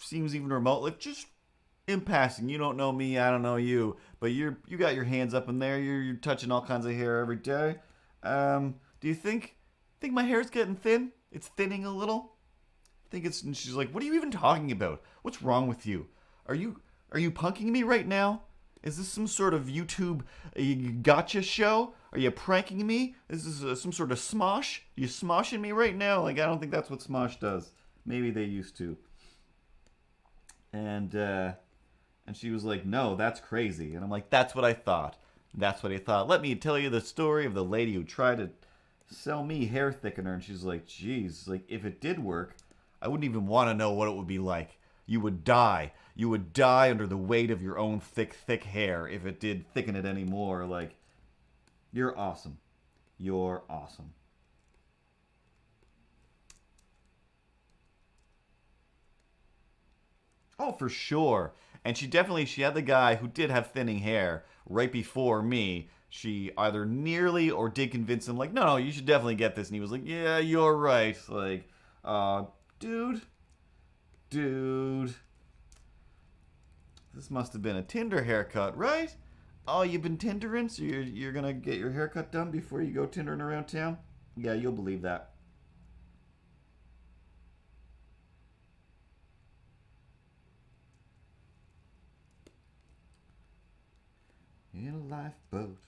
seems even remotely just in passing? You don't know me, I don't know you, but you got your hands up in there. You're touching all kinds of hair every day. Do you think my hair's getting thin? It's thinning a little. Think it's. And she's like, what are you even talking about? What's wrong with you? Are you punking me right now? Is this some sort of YouTube gotcha show? Are you pranking me? Is this some sort of smosh? Are you smoshing me right now? Like, I don't think that's what smosh does. Maybe they used to. And she was like, no, that's crazy. And I'm like, that's what I thought. That's what I thought. Let me tell you the story of the lady who tried to sell me hair thickener. And she's like, geez, like, if it did work, I wouldn't even want to know what it would be like. You would die. You would die under the weight of your own thick hair if it did thicken it anymore. Like, you're awesome. You're awesome. Oh, for sure. And she had the guy who did have thinning hair right before me. She either nearly or did convince him, like, no, you should definitely get this. And he was like, yeah, you're right. Like, dude. This must have been a Tinder haircut, right? Oh, you've been Tindering, so you're gonna get your haircut done before you go Tindering around town? Yeah, you'll believe that. In a lifeboat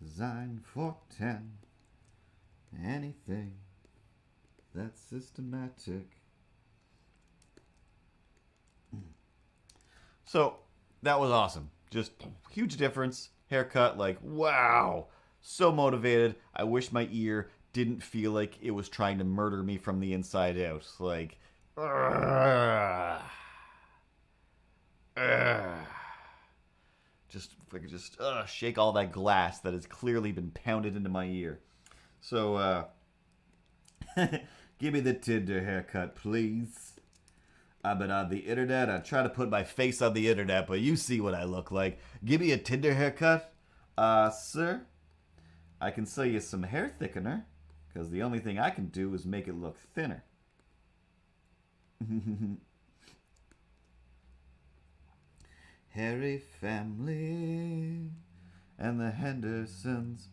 designed for 10, anything that's systematic. So that was awesome. Just huge difference. Haircut, like, wow. So motivated. I wish my ear didn't feel like it was trying to murder me from the inside out. Like, just if I could just shake all that glass that has clearly been pounded into my ear. So, give me the Tinder haircut, please. I've been on the internet. I try to put my face on the internet, but you see what I look like. Give me a Tinder haircut. Sir, I can sell you some hair thickener, because the only thing I can do is make it look thinner. Harry family and the Hendersons.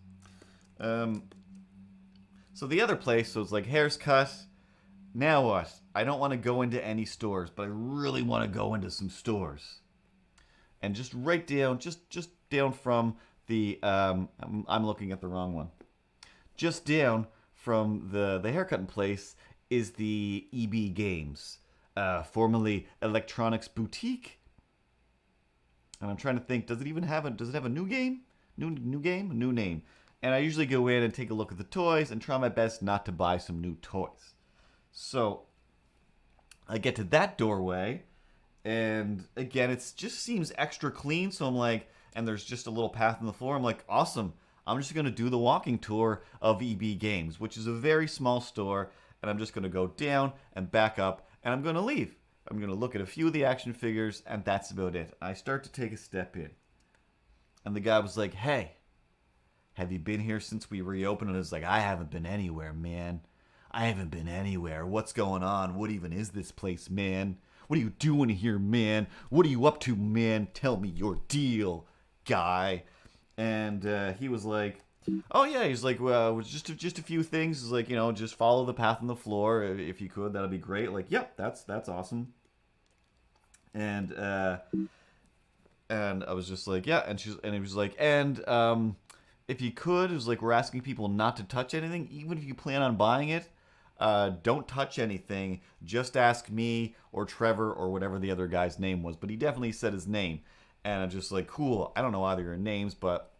So the other place, so it's like hair's cut. Now what? I don't want to go into any stores, but I really want to go into some stores. And just right down, just down from the, I'm looking at the wrong one. Just down from the haircutting place is the EB Games, formerly Electronics Boutique. And I'm trying to think, does it have a new game? New game? New name. And I usually go in and take a look at the toys and try my best not to buy some new toys. So I get to that doorway, and again, it just seems extra clean. So I'm like, and there's just a little path on the floor. I'm like, awesome. I'm just going to do the walking tour of EB Games, which is a very small store. And I'm just going to go down and back up, and I'm going to leave. I'm going to look at a few of the action figures, and that's about it. I start to take a step in. And the guy was like, hey, have you been here since we reopened? And I was like, I haven't been anywhere, man. I haven't been anywhere. What's going on? What even is this place, man? What are you doing here, man? What are you up to, man? Tell me your deal, guy. And he was like, oh yeah. He's like, well, just a few things. He's like, just follow the path on the floor if you could. That'd be great. Like, yep, that's awesome. And I was just like, yeah. And he was like, and if you could, it was like, we're asking people not to touch anything, even if you plan on buying it. Don't touch anything. Just ask me or Trevor or whatever the other guy's name was. But he definitely said his name. And I'm just like, cool. I don't know either your names, but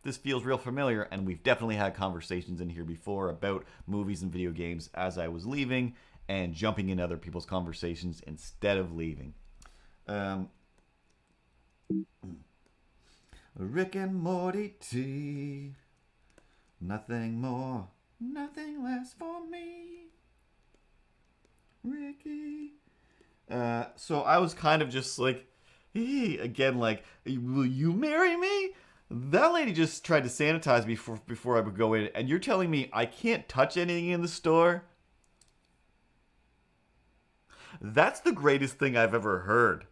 this feels real familiar. And we've definitely had conversations in here before about movies and video games as I was leaving and jumping in other people's conversations instead of leaving. Rick and Morty tea. Nothing more. Nothing lasts for me, Ricky. So I was kind of just like, hey, again, like, will you marry me? That lady just tried to sanitize me before I would go in, and you're telling me I can't touch anything in the store? That's the greatest thing I've ever heard.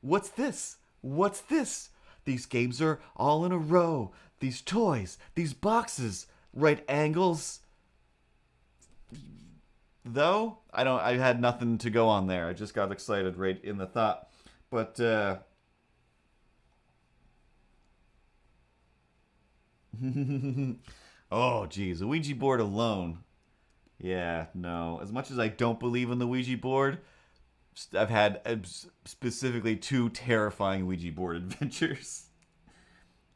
What's this? What's this? These games are all in a row. These toys, these boxes, right angles. Though I had nothing to go on there. I just got excited right in the thought. But oh geez, a Ouija board alone. Yeah, no. As much as I don't believe in the Ouija board, I've had specifically two terrifying Ouija board adventures.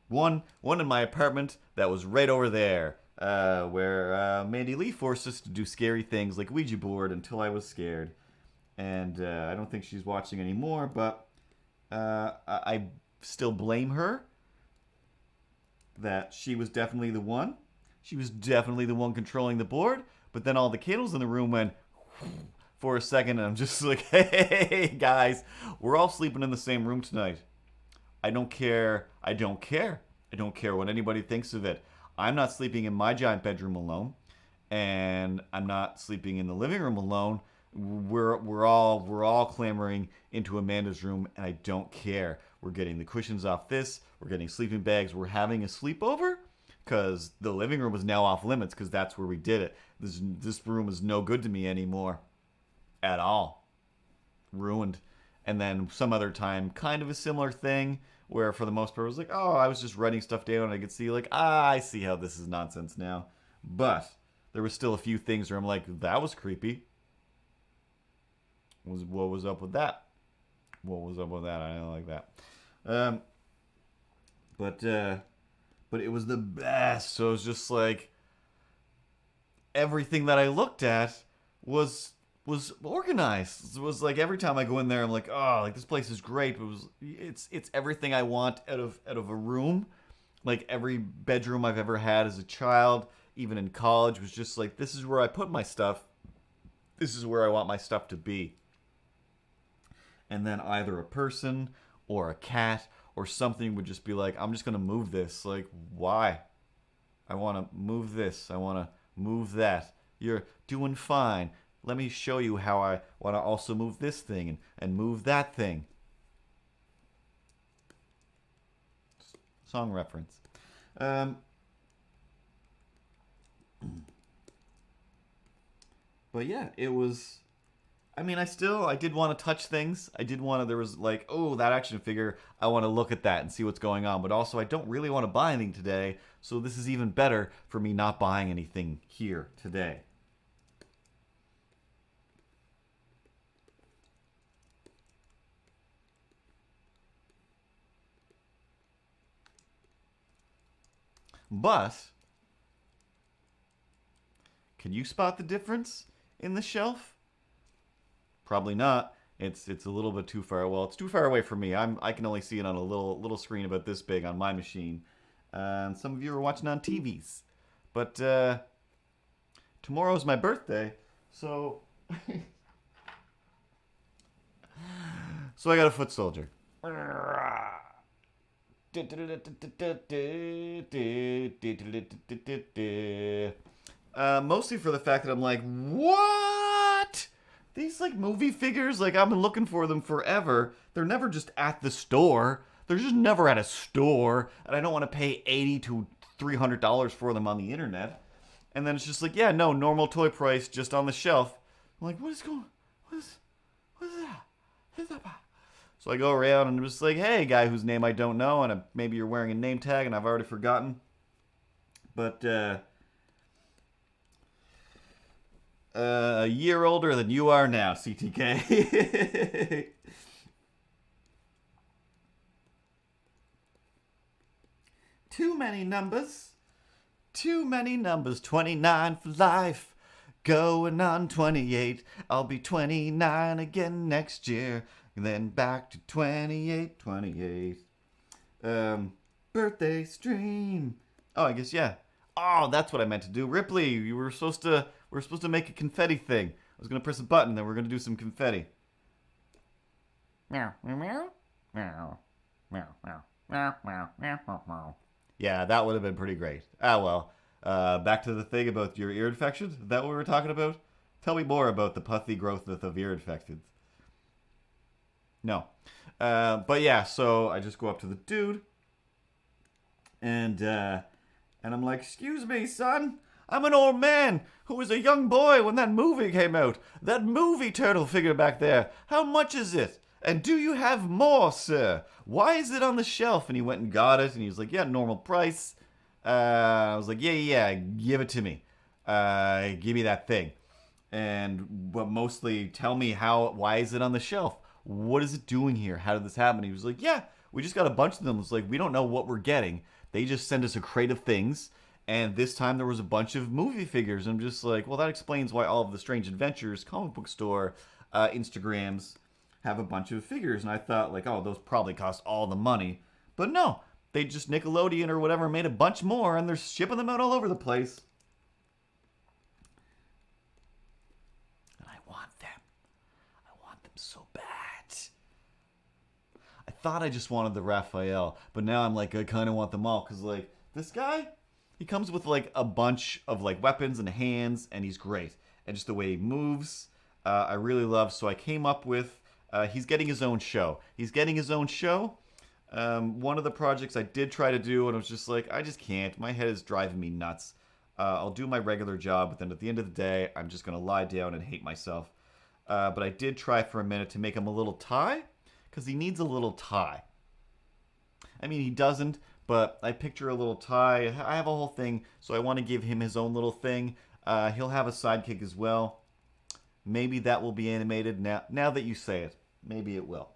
One in my apartment that was right over there, where Mandy Lee forced us to do scary things like Ouija board until I was scared. And I don't think she's watching anymore, but I still blame her. That she was definitely the one. She was definitely the one controlling the board. But then all the candles in the room went for a second, and I'm just like, hey, guys, we're all sleeping in the same room tonight. I don't care. I don't care. I don't care what anybody thinks of it. I'm not sleeping in my giant bedroom alone, and I'm not sleeping in the living room alone. We're all clamoring into Amanda's room, and I don't care. We're getting the cushions off this. We're getting sleeping bags. We're having a sleepover because the living room is now off limits because that's where we did it. This room is no good to me anymore at all. Ruined. And then some other time, kind of a similar thing where for the most part it was like, oh, I was just writing stuff down and I could see like, I see how this is nonsense now. But there was still a few things where I'm like, that was creepy. What was up with that? What was up with that? I don't like that. But it was the best. So it was just like everything that I looked at was organized. It was like every time I go in there, I'm like, oh, like this place is great. It's everything I want out of a room. Like every bedroom I've ever had as a child, even in college, was just like, this is where I put my stuff. This is where I want my stuff to be. And then either a person or a cat or something would just be like, I'm just going to move this. Like, why? I want to move this. I want to move that. You're doing fine. Let me show you how I want to also move this thing and move that thing. Song reference. But yeah, it was... I mean, I did want to touch things. There was like, oh, that action figure, I want to look at that and see what's going on. But also, I don't really want to buy anything today. So this is even better for me not buying anything here today. But, can you spot the difference in the shelf? Probably not. It's a little bit too far. Well, it's too far away from me. I can only see it on a little screen about this big on my machine. And some of you are watching on TVs. But tomorrow's my birthday, so so I got a foot soldier. Mostly for the fact that I'm like, what? These like movie figures, like I've been looking for them forever. They're never just at the store. They're just never at a store, and I don't want to pay $80 to $300 for them on the internet. And then it's just like, yeah, no, normal toy price, just on the shelf. I'm like, what is that? So I go around and I'm just like, hey, guy whose name I don't know, and maybe you're wearing a name tag and I've already forgotten. But a year older than you are now, CTK. Too many numbers. 29 for life. Going on 28. I'll be 29 again next year. And then back to 28. birthday stream. Oh, I guess yeah. Oh, that's what I meant to do. Ripley, you were supposed to. We were supposed to make a confetti thing. I was gonna press a button, then we're gonna do some confetti. Meow, meow, meow, meow, meow, meow, meow, meow, meow, meow. Yeah, that would have been pretty great. Ah, well. Back to the thing about your ear infections. Is that what we were talking about? Tell me more about the putty growth of ear infections. No. But yeah, so I just go up to the dude, and I'm like, "Excuse me, son. I'm an old man who was a young boy when that movie came out. That movie turtle figure back there. How much is it? And do you have more, sir? Why is it on the shelf?" And he went and got it, and he was like, "Yeah, normal price." I was like, yeah, give it to me. Give me that thing. But mostly tell me why is it on the shelf? What is it doing here? How did this happen? He was like, yeah, we just got a bunch of them. It's like, we don't know what we're getting. They just send us a crate of things. And this time there was a bunch of movie figures. I'm just like, well, that explains why all of the Strange Adventures comic book store Instagrams have a bunch of figures. And I thought, like, oh, those probably cost all the money. But no. They just, Nickelodeon or whatever, made a bunch more, and they're shipping them out all over the place. And I want them. I want them so bad. I thought I just wanted the Raphael, but now I'm like, I kind of want them all, because, like, this guy, he comes with, like, a bunch of, like, weapons and hands, and he's great. And just the way he moves, I really love. So I came up with, he's getting his own show. He's getting his own show. One of the projects I did try to do, and I was just like, I just can't. My head is driving me nuts. I'll do my regular job, but then at the end of the day, I'm just going to lie down and hate myself. But I did try for a minute to make him a little tie, because he needs a little tie. I mean, he doesn't, but I picture a little tie. I have a whole thing, so I want to give him his own little thing. He'll have a sidekick as well. Maybe that will be animated now that you say it. Maybe it will.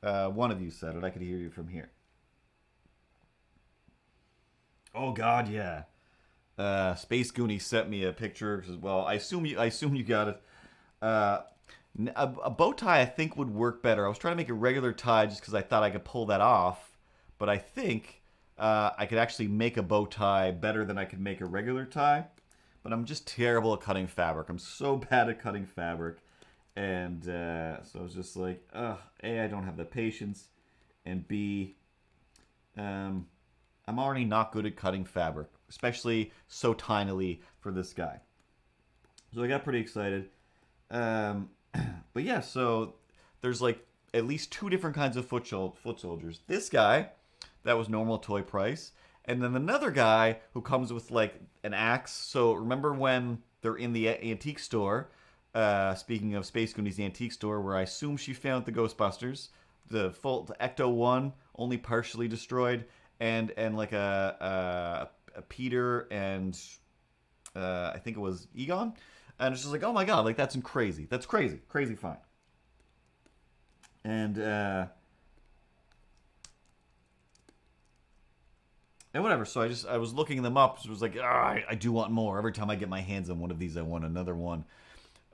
One of you said it. I could hear you from here. Oh God, yeah. Space Goonie sent me a picture as well. I assume you got it. A bow tie I think would work better. I was trying to make a regular tie just because I thought I could pull that off, but I think I could actually make a bow tie better than I could make a regular tie. But I'm just terrible at cutting fabric. I'm so bad at cutting fabric. And so I was just like, A, I don't have the patience, and B, I'm already not good at cutting fabric, especially so tinily for this guy. So I got pretty excited. But yeah, so there's like at least two different kinds of foot soldiers. This guy, that was normal toy price, and then another guy who comes with like an axe. So remember when they're in the antique store? Speaking of Space Goonies antique store, where I assume she found the Ghostbusters, the Ecto-1 only partially destroyed, and like a Peter and I think it was Egon, and it's just like, oh my god, like that's crazy, crazy fine. And whatever. So I was looking them up. So it was like, I do want more. Every time I get my hands on one of these, I want another one.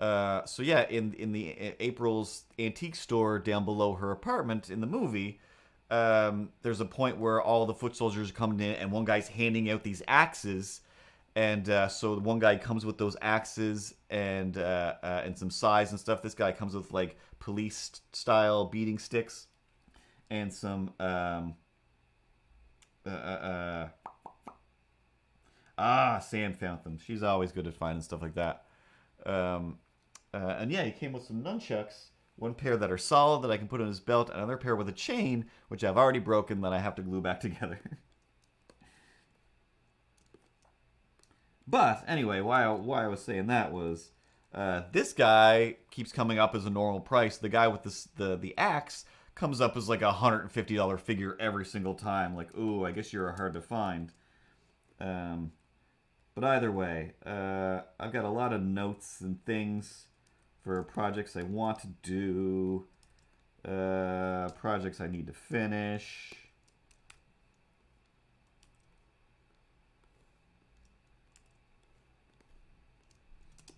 So yeah, in the April's antique store down below her apartment in the movie, there's a point where all the foot soldiers are coming in, and one guy's handing out these axes, and so one guy comes with those axes and some size and stuff. This guy comes with like police style beating sticks and some Sam found them. She's always good at finding stuff like that. And yeah, he came with some nunchucks. One pair that are solid that I can put on his belt, another pair with a chain, which I've already broken that I have to glue back together. But anyway, why I was saying that was this guy keeps coming up as a normal price. The guy with the axe comes up as like a $150 figure every single time. Like, ooh, I guess you're hard to find. But either way, I've got a lot of notes and things for projects I want to do, projects I need to finish.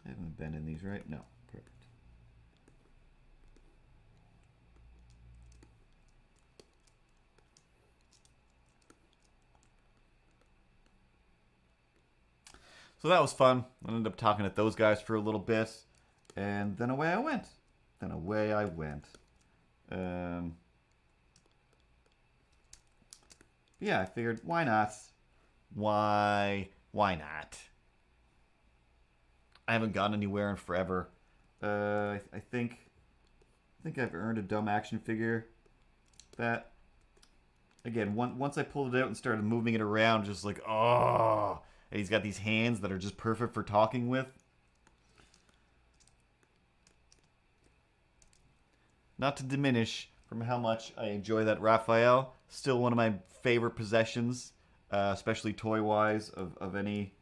I haven't been in these, right? No. Perfect. So that was fun. I ended up talking to those guys for a little bit, and then away I went. Yeah, I figured, why not? Why not? I haven't gone anywhere in forever. I think I've earned a dumb action figure that, again, once I pulled it out and started moving it around, just like, oh, and he's got these hands that are just perfect for talking with. Not to diminish from how much I enjoy that Raphael, still one of my favorite possessions, especially toy-wise, of any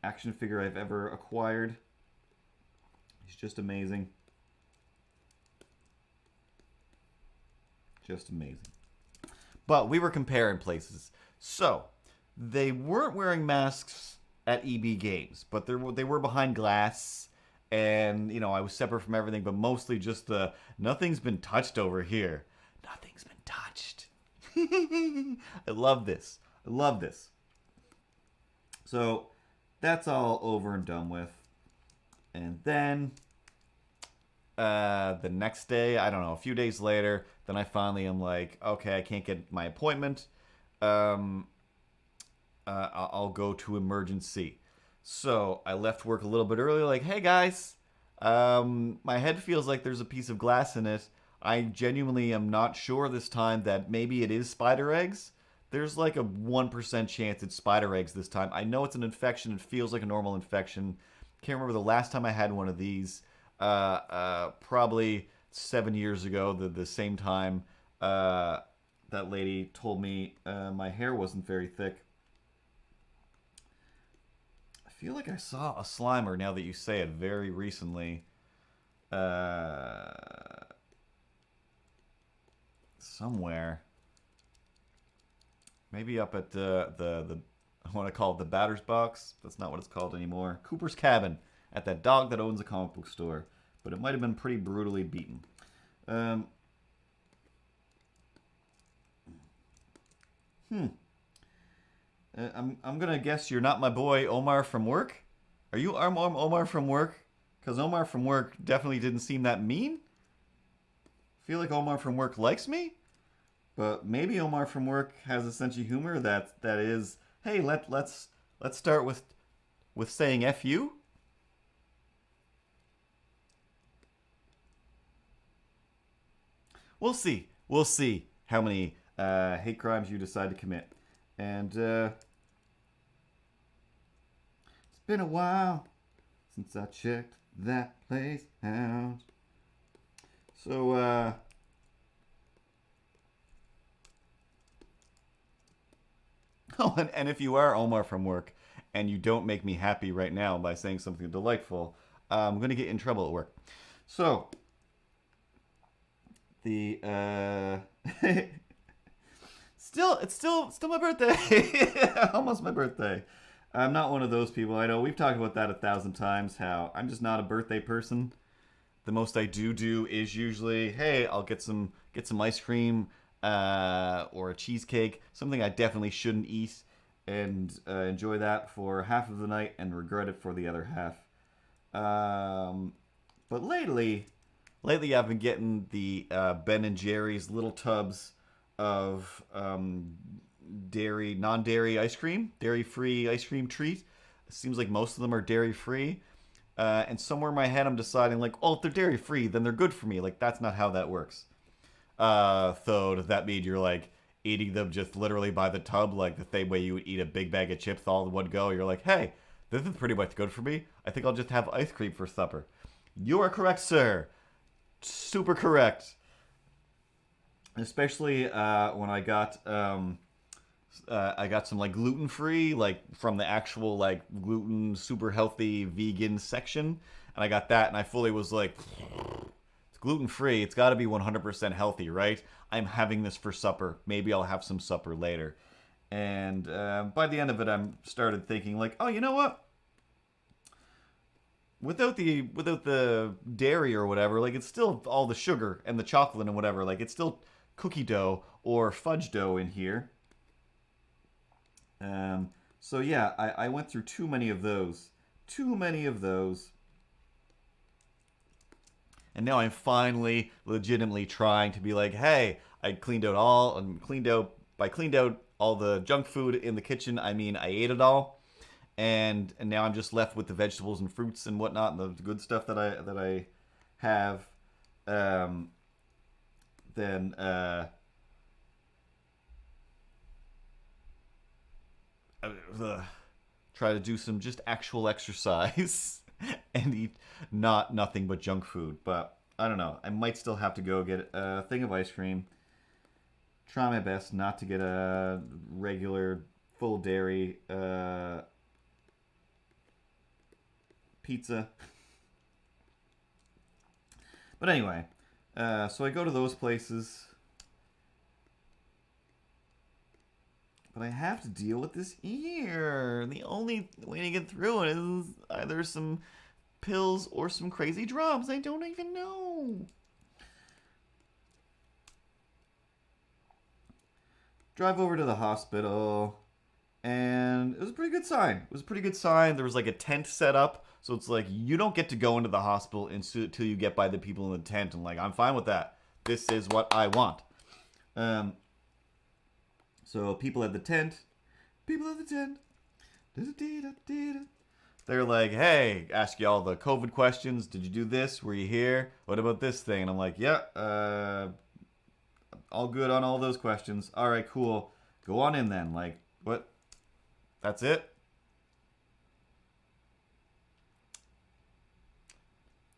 action figure I've ever acquired. He's just amazing. Just amazing. But we were comparing places. So, they weren't wearing masks at EB Games, but they were behind glass. And, you know, I was separate from everything, but mostly just the nothing's been touched over here. Nothing's been touched. I love this. I love this. So, that's all over and done with. And then, the next day, I don't know, a few days later, then I finally am like, okay, I can't get my appointment. I'll go to emergency. So I left work a little bit early, like, hey guys, my head feels like there's a piece of glass in it. I genuinely am not sure this time that maybe it is spider eggs. There's like a 1% chance it's spider eggs this time. I know it's an infection. It feels like a normal infection. Can't remember the last time I had one of these. Probably 7 years ago, the same time that lady told me my hair wasn't very thick. I feel like I saw a Slimer, now that you say it, very recently. Somewhere. Maybe up at the I want to call it the batter's box. That's not what it's called anymore. Cooper's Cabin, at that dog that owns a comic book store. But it might have been pretty brutally beaten. I'm gonna guess you're not my boy Omar from work. Are you Omar from work? Because Omar from work definitely didn't seem that mean. I feel like Omar from work likes me, but maybe Omar from work has a sense of humor that is, hey, let's start with saying F you. We'll see. We'll see how many hate crimes you decide to commit. And it's been a while since I checked that place out. So, oh, and if you are Omar from work and you don't make me happy right now by saying something delightful, I'm going to get in trouble at work. So, the it's still my birthday. Almost my birthday. I'm not one of those people. I know we've talked about that 1,000 times, how I'm just not a birthday person. The most I do is usually, hey, I'll get some ice cream or a cheesecake, something I definitely shouldn't eat, and enjoy that for half of the night and regret it for the other half. But lately I've been getting the Ben and Jerry's little tubs of non-dairy ice cream, dairy-free ice cream treat. It seems like most of them are dairy-free. And somewhere in my head I'm deciding, like, oh, if they're dairy-free, then they're good for me. Like, that's not how that works. So does that mean you're, like, eating them just literally by the tub, like the same way you would eat a big bag of chips all in one go? You're like, hey, this is pretty much good for me. I think I'll just have ice cream for supper. You are correct, sir. Super correct. Especially when I got some like gluten-free, like from the actual like gluten super healthy vegan section, and I got that, and I fully was like, it's gluten-free, it's got to be 100% healthy, right? I'm having this for supper. Maybe I'll have some supper later. And by the end of it, I started thinking like, oh, you know what? Without the dairy or whatever, like, it's still all the sugar and the chocolate and whatever. Like, it's still cookie dough or fudge dough in here. So yeah, I went through too many of those. Too many of those. And now I'm finally legitimately trying to be like, hey, I cleaned out all and cleaned out by cleaned out all the junk food in the kitchen. I mean, I ate it all, and now I'm just left with the vegetables and fruits and whatnot and the good stuff that I have. Um, then uh, try to do some just actual exercise and eat nothing but junk food. But I don't know. I might still have to go get a thing of ice cream. Try my best not to get a regular full dairy pizza. But anyway, so I go to those places. But I have to deal with this ear. The only way to get through it is either some pills or some crazy drops. I don't even know. Drive over to the hospital, and it was a pretty good sign. It was a pretty good sign. There was like a tent set up, so it's like you don't get to go into the hospital until you get by the people in the tent. And like, I'm fine with that. This is what I want. So people at the tent, they're like, hey, ask you all the COVID questions. Did you do this? Were you here? What about this thing? And I'm like, yeah, all good on all those questions. All right, cool. Go on in then. Like, what? That's it?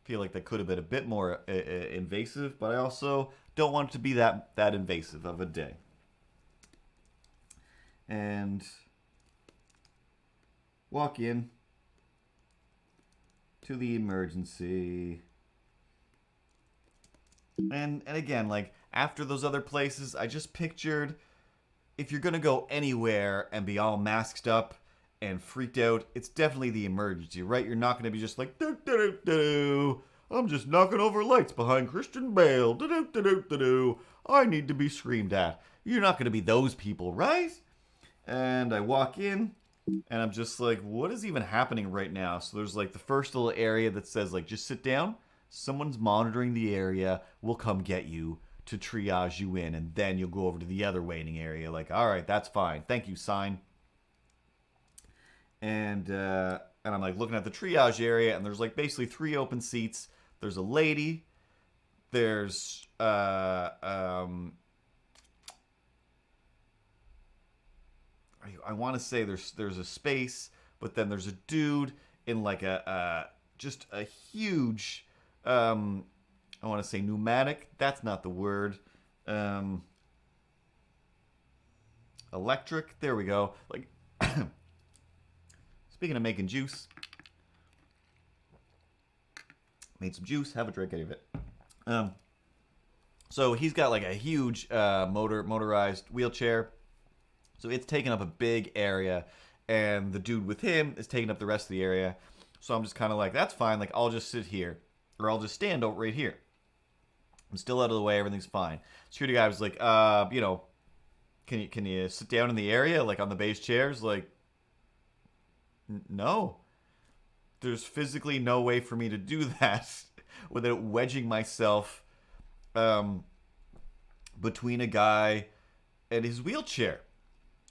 Feel like that could have been a bit more invasive, but I also don't want it to be that invasive of a day. And walk in to the emergency. And again, like after those other places, I just pictured if you're gonna go anywhere and be all masked up and freaked out, it's definitely the emergency, right? You're not gonna be just like, I'm just knocking over lights behind Christian Bale. I need to be screamed at. You're not gonna be those people, right? And I walk in, and I'm just like, what is even happening right now? So there's like the first little area that says like, just sit down. Someone's monitoring the area. We'll come get you to triage you in, and then you'll go over to the other waiting area. Like, all right, that's fine. Thank you, sign. And I'm like looking at the triage area, and there's like basically 3 open seats. There's a lady. There's I want to say there's a space, but then there's a dude in like a just a huge I want to say pneumatic. That's not the word. Electric. There we go. Like speaking of making juice, made some juice. Have a drink out of it. So he's got like a huge motorized wheelchair. So it's taking up a big area, and the dude with him is taking up the rest of the area. So I'm just kind of like, that's fine. Like, I'll just sit here, or I'll just stand over right here. I'm still out of the way. Everything's fine. Security guy was like, can you sit down in the area, like on the base chairs? Like, no. There's physically no way for me to do that without wedging myself between a guy and his wheelchair.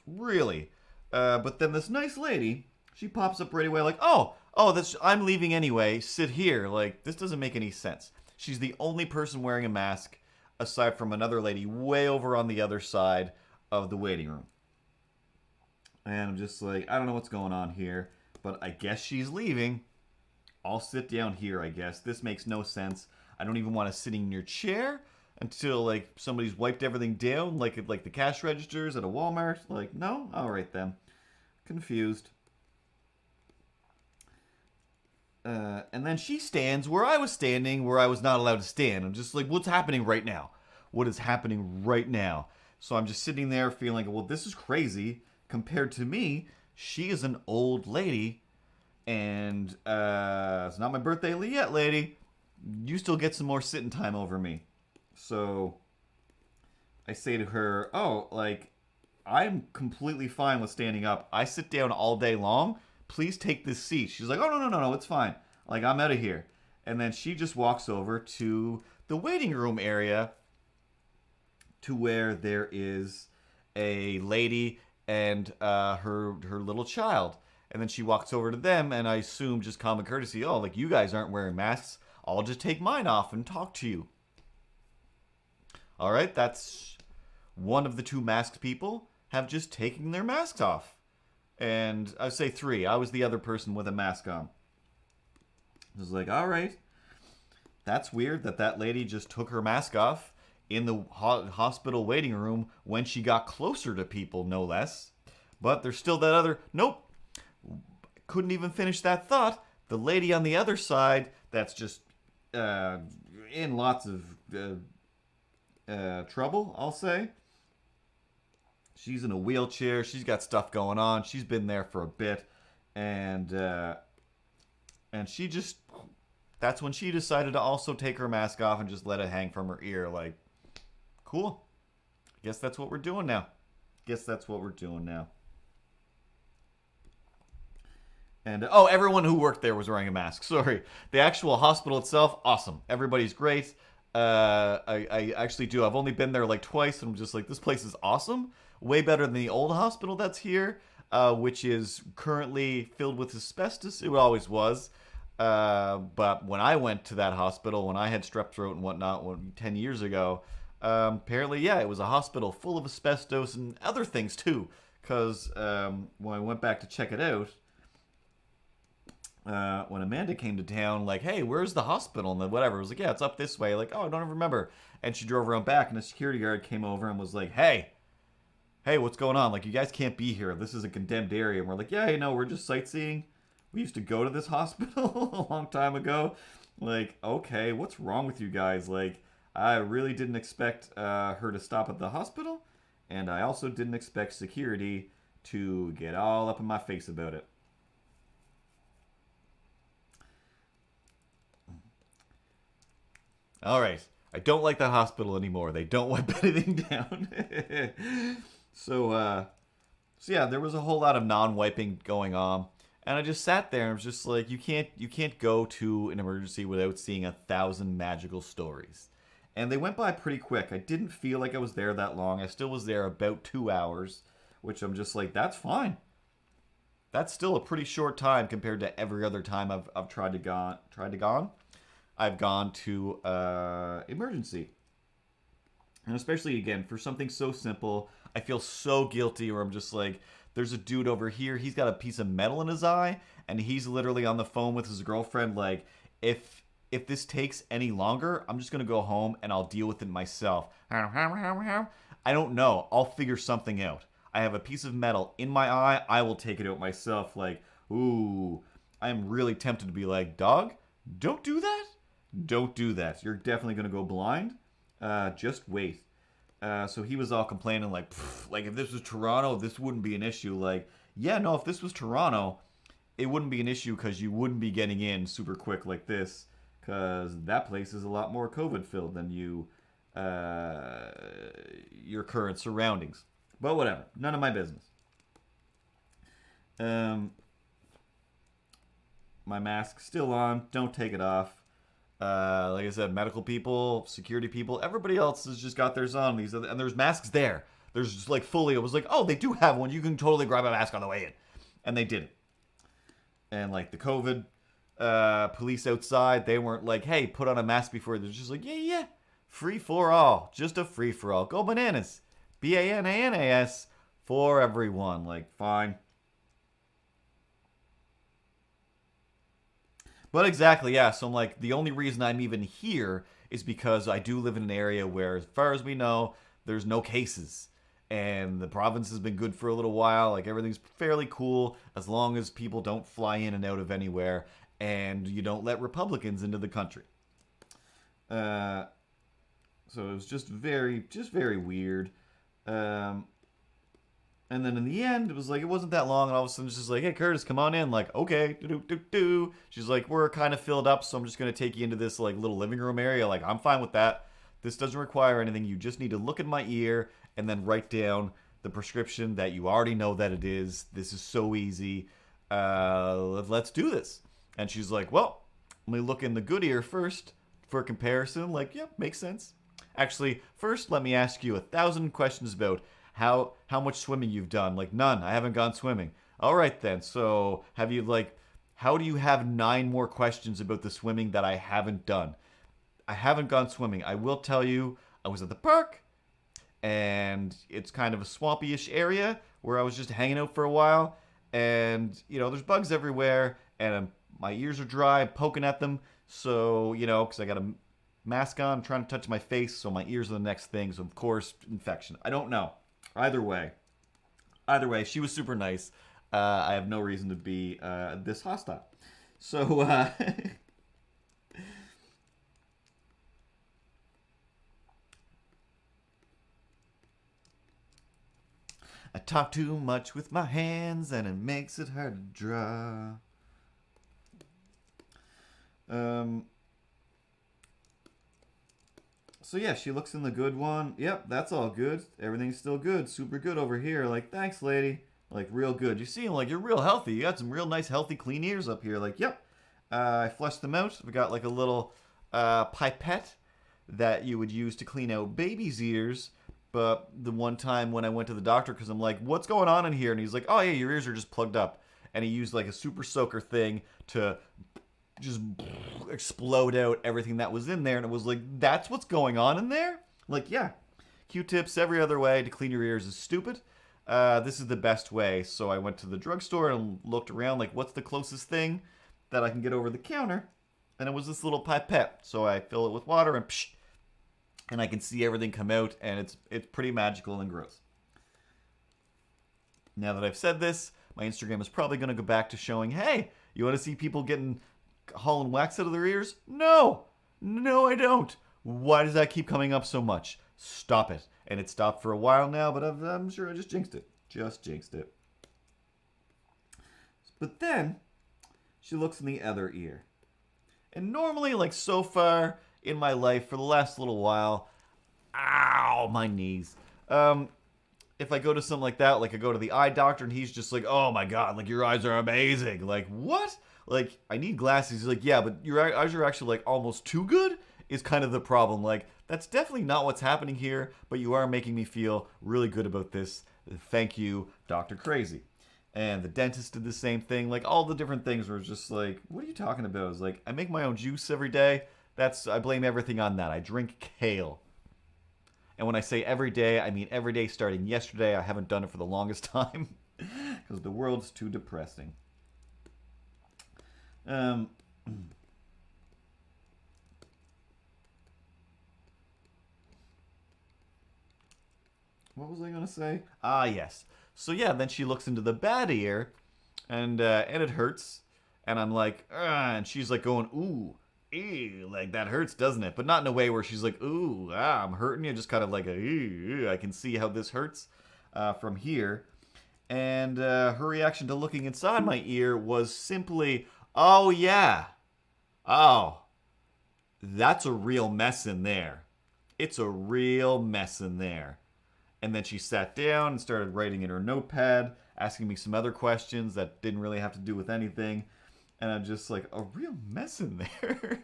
Really. But then this nice lady, she pops up right away like, I'm leaving anyway. Sit here. Like, this doesn't make any sense. She's the only person wearing a mask aside from another lady way over on the other side of the waiting room. And I'm just like, I don't know what's going on here, but I guess she's leaving. I'll sit down here, I guess. This makes no sense. I don't even want to sit in your chair until like somebody's wiped everything down, like the cash registers at a Walmart. Like, no? All right then. Confused. And then she stands where I was standing, where I was not allowed to stand. I'm just like, what's happening right now? What is happening right now? So I'm just sitting there feeling like, well, this is crazy. Compared to me, she is an old lady. And it's not my birthday yet, lady. You still get some more sitting time over me. So I say to her, I'm completely fine with standing up. I sit down all day long. Please take this seat. She's like, oh, no, no, no, no, it's fine. Like, I'm out of here. And then she just walks over to the waiting room area to where there is a lady and her little child. And then she walks over to them, and I assume just common courtesy, oh, like, you guys aren't wearing masks. I'll just take mine off and talk to you. All right, that's one of the two masked people have just taken their masks off. And I say three. I was the other person with a mask on. I was like, all right. That's weird that lady just took her mask off in the hospital waiting room when she got closer to people, no less. But there's still that other... Nope. Couldn't even finish that thought. The lady on the other side that's just in lots of trouble, I'll say. She's in a wheelchair. She's got stuff going on. She's been there for a bit. And she just... That's when she decided to also take her mask off and just let it hang from her ear. Like, cool. Guess that's what we're doing now. And, oh, everyone who worked there was wearing a mask. Sorry. The actual hospital itself, awesome. Everybody's great. I actually do. I've only been there like twice, and I'm just like, this place is awesome. Way better than the old hospital that's here, which is currently filled with asbestos. It always was. But when I went to that hospital, when I had strep throat and whatnot 10 years ago, apparently, yeah, it was a hospital full of asbestos and other things too. Because when I went back to check it out, when Amanda came to town, like, hey, where's the hospital? And then whatever, it was like, yeah, it's up this way. Like, oh, I don't even remember. And she drove around back, and a security guard came over and was like, hey, what's going on? Like, you guys can't be here. This is a condemned area. And we're like, yeah, you know, we're just sightseeing. We used to go to this hospital a long time ago. Like, okay, what's wrong with you guys? Like, I really didn't expect her to stop at the hospital. And I also didn't expect security to get all up in my face about it. All right. I don't like that hospital anymore. They don't wipe anything down. So yeah, there was a whole lot of non-wiping going on. And I just sat there and was just like, you can't go to an emergency without seeing 1,000 magical stories. And they went by pretty quick. I didn't feel like I was there that long. I still was there about 2 hours, which I'm just like, that's fine. That's still a pretty short time compared to every other time I've tried to I've gone to emergency. And especially, again, for something so simple, I feel so guilty where I'm just like, there's a dude over here, he's got a piece of metal in his eye, and he's literally on the phone with his girlfriend, like, if this takes any longer, I'm just going to go home and I'll deal with it myself. I don't know. I'll figure something out. I have a piece of metal in my eye, I will take it out myself. Like, ooh, I'm really tempted to be like, dog, don't do that. Don't do that. You're definitely going to go blind. Just wait. So he was all complaining like if this was Toronto, this wouldn't be an issue. Like, yeah, no, if this was Toronto, it wouldn't be an issue because you wouldn't be getting in super quick like this because that place is a lot more COVID filled than your current surroundings. But whatever, none of my business. My mask still on. Don't take it off. Like I said, medical people, security people, everybody else has just got theirs on. And there's masks there. There's just like fully, it was like, oh, they do have one. You can totally grab a mask on the way in. And they did it. And like the COVID police outside, they weren't like, hey, put on a mask before. They're just like, yeah. Free for all. Just a free for all. Go bananas. BANANAS for everyone. Like, fine. But exactly, yeah. So I'm like, the only reason I'm even here is because I do live in an area where, as far as we know, there's no cases. And the province has been good for a little while. Like, everything's fairly cool as long as people don't fly in and out of anywhere and you don't let Republicans into the country. So it was just very weird. And then in the end, it was like, it wasn't that long, and all of a sudden it's just like, hey, Curtis, come on in. Like, okay, do. She's like, we're kind of filled up, so I'm just going to take you into this, like, little living room area. Like, I'm fine with that. This doesn't require anything. You just need to look at my ear and then write down the prescription that you already know that it is. This is so easy. Let's do this. And she's like, well, let me look in the good ear first for comparison. Like, yeah, makes sense. Actually, first, let me ask you 1,000 questions about how much swimming you've done. Like, none. I haven't gone swimming. All right, then. So, have you, like, how do you have 9 more questions about the swimming that I haven't done? I haven't gone swimming. I will tell you, I was at the park, and it's kind of a swampy-ish area where I was just hanging out for a while, and, you know, there's bugs everywhere, and my ears are dry, I'm poking at them, so, you know, because I got a mask on, I'm trying to touch my face, so my ears are the next thing, so of course, infection. I don't know. Either way, she was super nice. I have no reason to be this hostile. So, I talk too much with my hands and it makes it hard to draw. So yeah, she looks in the good one. Yep, that's all good. Everything's still good. Super good over here. Like, thanks, lady. Like, real good. You seem like you're real healthy. You got some real nice, healthy, clean ears up here. Like, yep. I flushed them out. We got like a little pipette that you would use to clean out babies' ears. But the one time when I went to the doctor, because I'm like, what's going on in here? And he's like, oh, yeah, your ears are just plugged up. And he used like a super soaker thing to just explode out everything that was in there. And it was like, that's what's going on in there? Like, yeah, Q-tips every other way to clean your ears is stupid. This is the best way. So I went to the drugstore and looked around, like, what's the closest thing that I can get over the counter? And it was this little pipette. So I fill it with water and psh, and I can see everything come out, and it's pretty magical and gross. Now that I've said this, my Instagram is probably going to go back to showing, hey, you want to see people getting hauling wax out of their ears? No, I don't. Why does that keep coming up so much? Stop it. And it stopped for a while now, but I'm sure I just jinxed it. But then she looks in the other ear. And normally, like so far in my life for the last little while, ow, my knees. If I go to something like that, like I go to the eye doctor and he's just like, oh my God, like your eyes are amazing. Like, what? Like, I need glasses. He's like, yeah, but your eyes are actually like almost too good is kind of the problem. Like, that's definitely not what's happening here, but you are making me feel really good about this. Thank you, Dr. Crazy. And the dentist did the same thing. Like, all the different things were just like, what are you talking about? It's like, I make my own juice every day. I blame everything on that. I drink kale. And when I say every day, I mean every day starting yesterday. I haven't done it for the longest time because the world's too depressing. What was I going to say? Ah, yes. So yeah, then she looks into the bad ear and it hurts. And I'm like, and she's like going, ooh. Ew, like that hurts, doesn't it? But not in a way where she's like, ooh, I'm hurting you. Just kind of like I can see how this hurts from here. And her reaction to looking inside my ear was simply, oh yeah, oh, that's a real mess in there. It's a real mess in there. And then she sat down and started writing in her notepad, asking me some other questions that didn't really have to do with anything. And I'm just like, a real mess in there.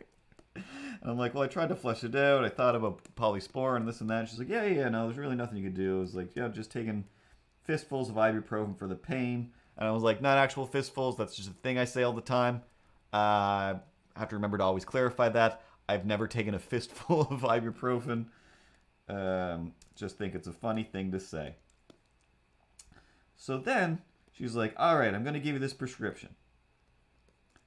And I'm like, well, I tried to flush it out. I thought about polysporin and this and that. And she's like, yeah, no, there's really nothing you could do. It was like, yeah, just taking fistfuls of ibuprofen for the pain. And I was like, not actual fistfuls. That's just a thing I say all the time. I have to remember to always clarify that. I've never taken a fistful of ibuprofen. Just think it's a funny thing to say. So then she's like, all right, I'm going to give you this prescription.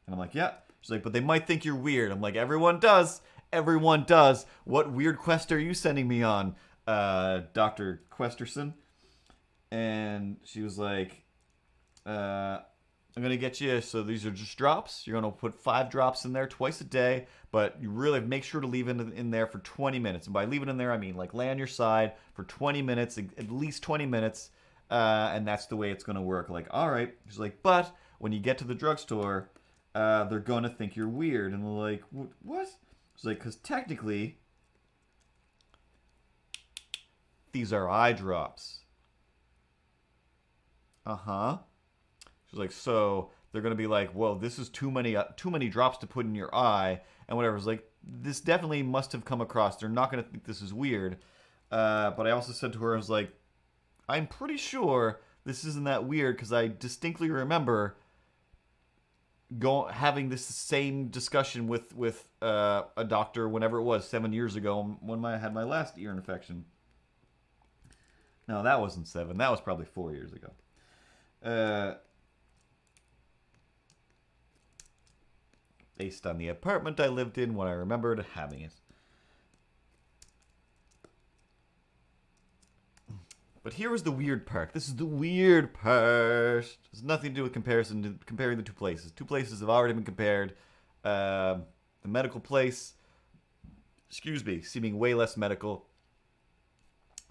And I'm like, yeah. She's like, but they might think you're weird. I'm like, everyone does. Everyone does. What weird quest are you sending me on, Dr. Questerson? And she was like, I'm going to get you, so these are just drops. You're going to put 5 drops in there twice a day, but you really make sure to leave it in there for 20 minutes. And by leave it in there, I mean like lay on your side for 20 minutes, at least 20 minutes, and that's the way it's going to work. Like, all right. She's like, but when you get to the drugstore, they're going to think you're weird. And we're like, what? She's like, because technically, these are eye drops. Uh-huh. She's like, so they're gonna be like, well, this is too many drops to put in your eye, and whatever. It's like, this definitely must have come across. They're not gonna think this is weird. But I also said to her, I was like, I'm pretty sure this isn't that weird because I distinctly remember having this same discussion with a doctor whenever it was 7 years ago when I had my last ear infection. No, that wasn't 7. That was probably 4 years ago. Based on the apartment I lived in when I remembered having it. But here was the weird part. This is the weird part. There's nothing to do with comparing the two places. Two places have already been compared. The medical place, seeming way less medical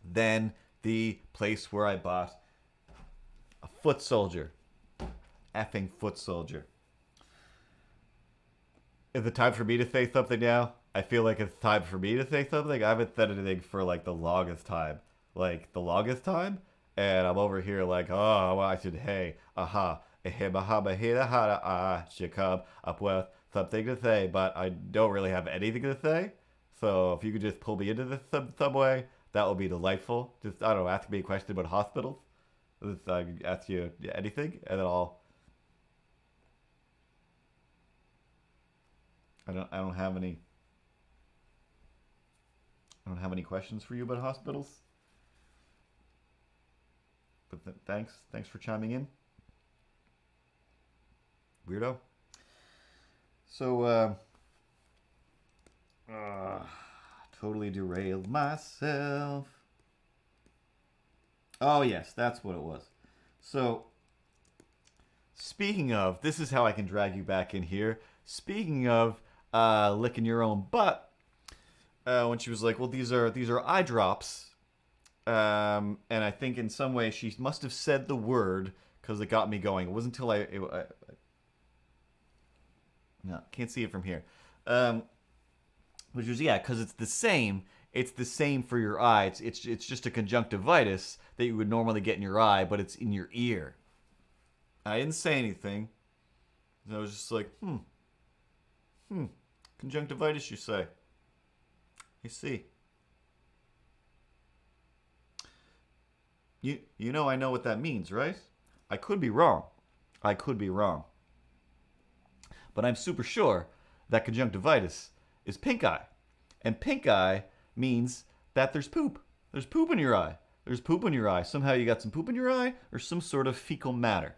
than the place where I bought a foot soldier. Effing foot soldier. Is it time for me to say something now? I feel like it's time for me to say something. I haven't said anything for like the longest time. And I'm over here like, oh, well, I should, hey, aha, should come up with something to say, but I don't really have anything to say. So if you could just pull me into this some way, that would be delightful. Just, I don't know, ask me a question about hospitals. I can ask you anything, and then I don't have any. I don't have any questions for you about hospitals. But thanks for chiming in, weirdo. So, totally derailed myself. Oh yes, that's what it was. So, speaking of, this is how I can drag you back in here. Speaking of licking your own butt, when she was like, "Well, these are eye drops." And I think in some way she must have said the word because it got me going. It wasn't until no, can't see it from here. Which was, yeah, because it's the same. It's the same for your eye. It's just a conjunctivitis that you would normally get in your eye, but it's in your ear. I didn't say anything. I was just like, conjunctivitis, you say? I see. You know I know what that means, right? I could be wrong. But I'm super sure that conjunctivitis is pink eye. And pink eye means that there's poop. There's poop in your eye. There's poop in your eye. Somehow you got some poop in your eye or some sort of fecal matter.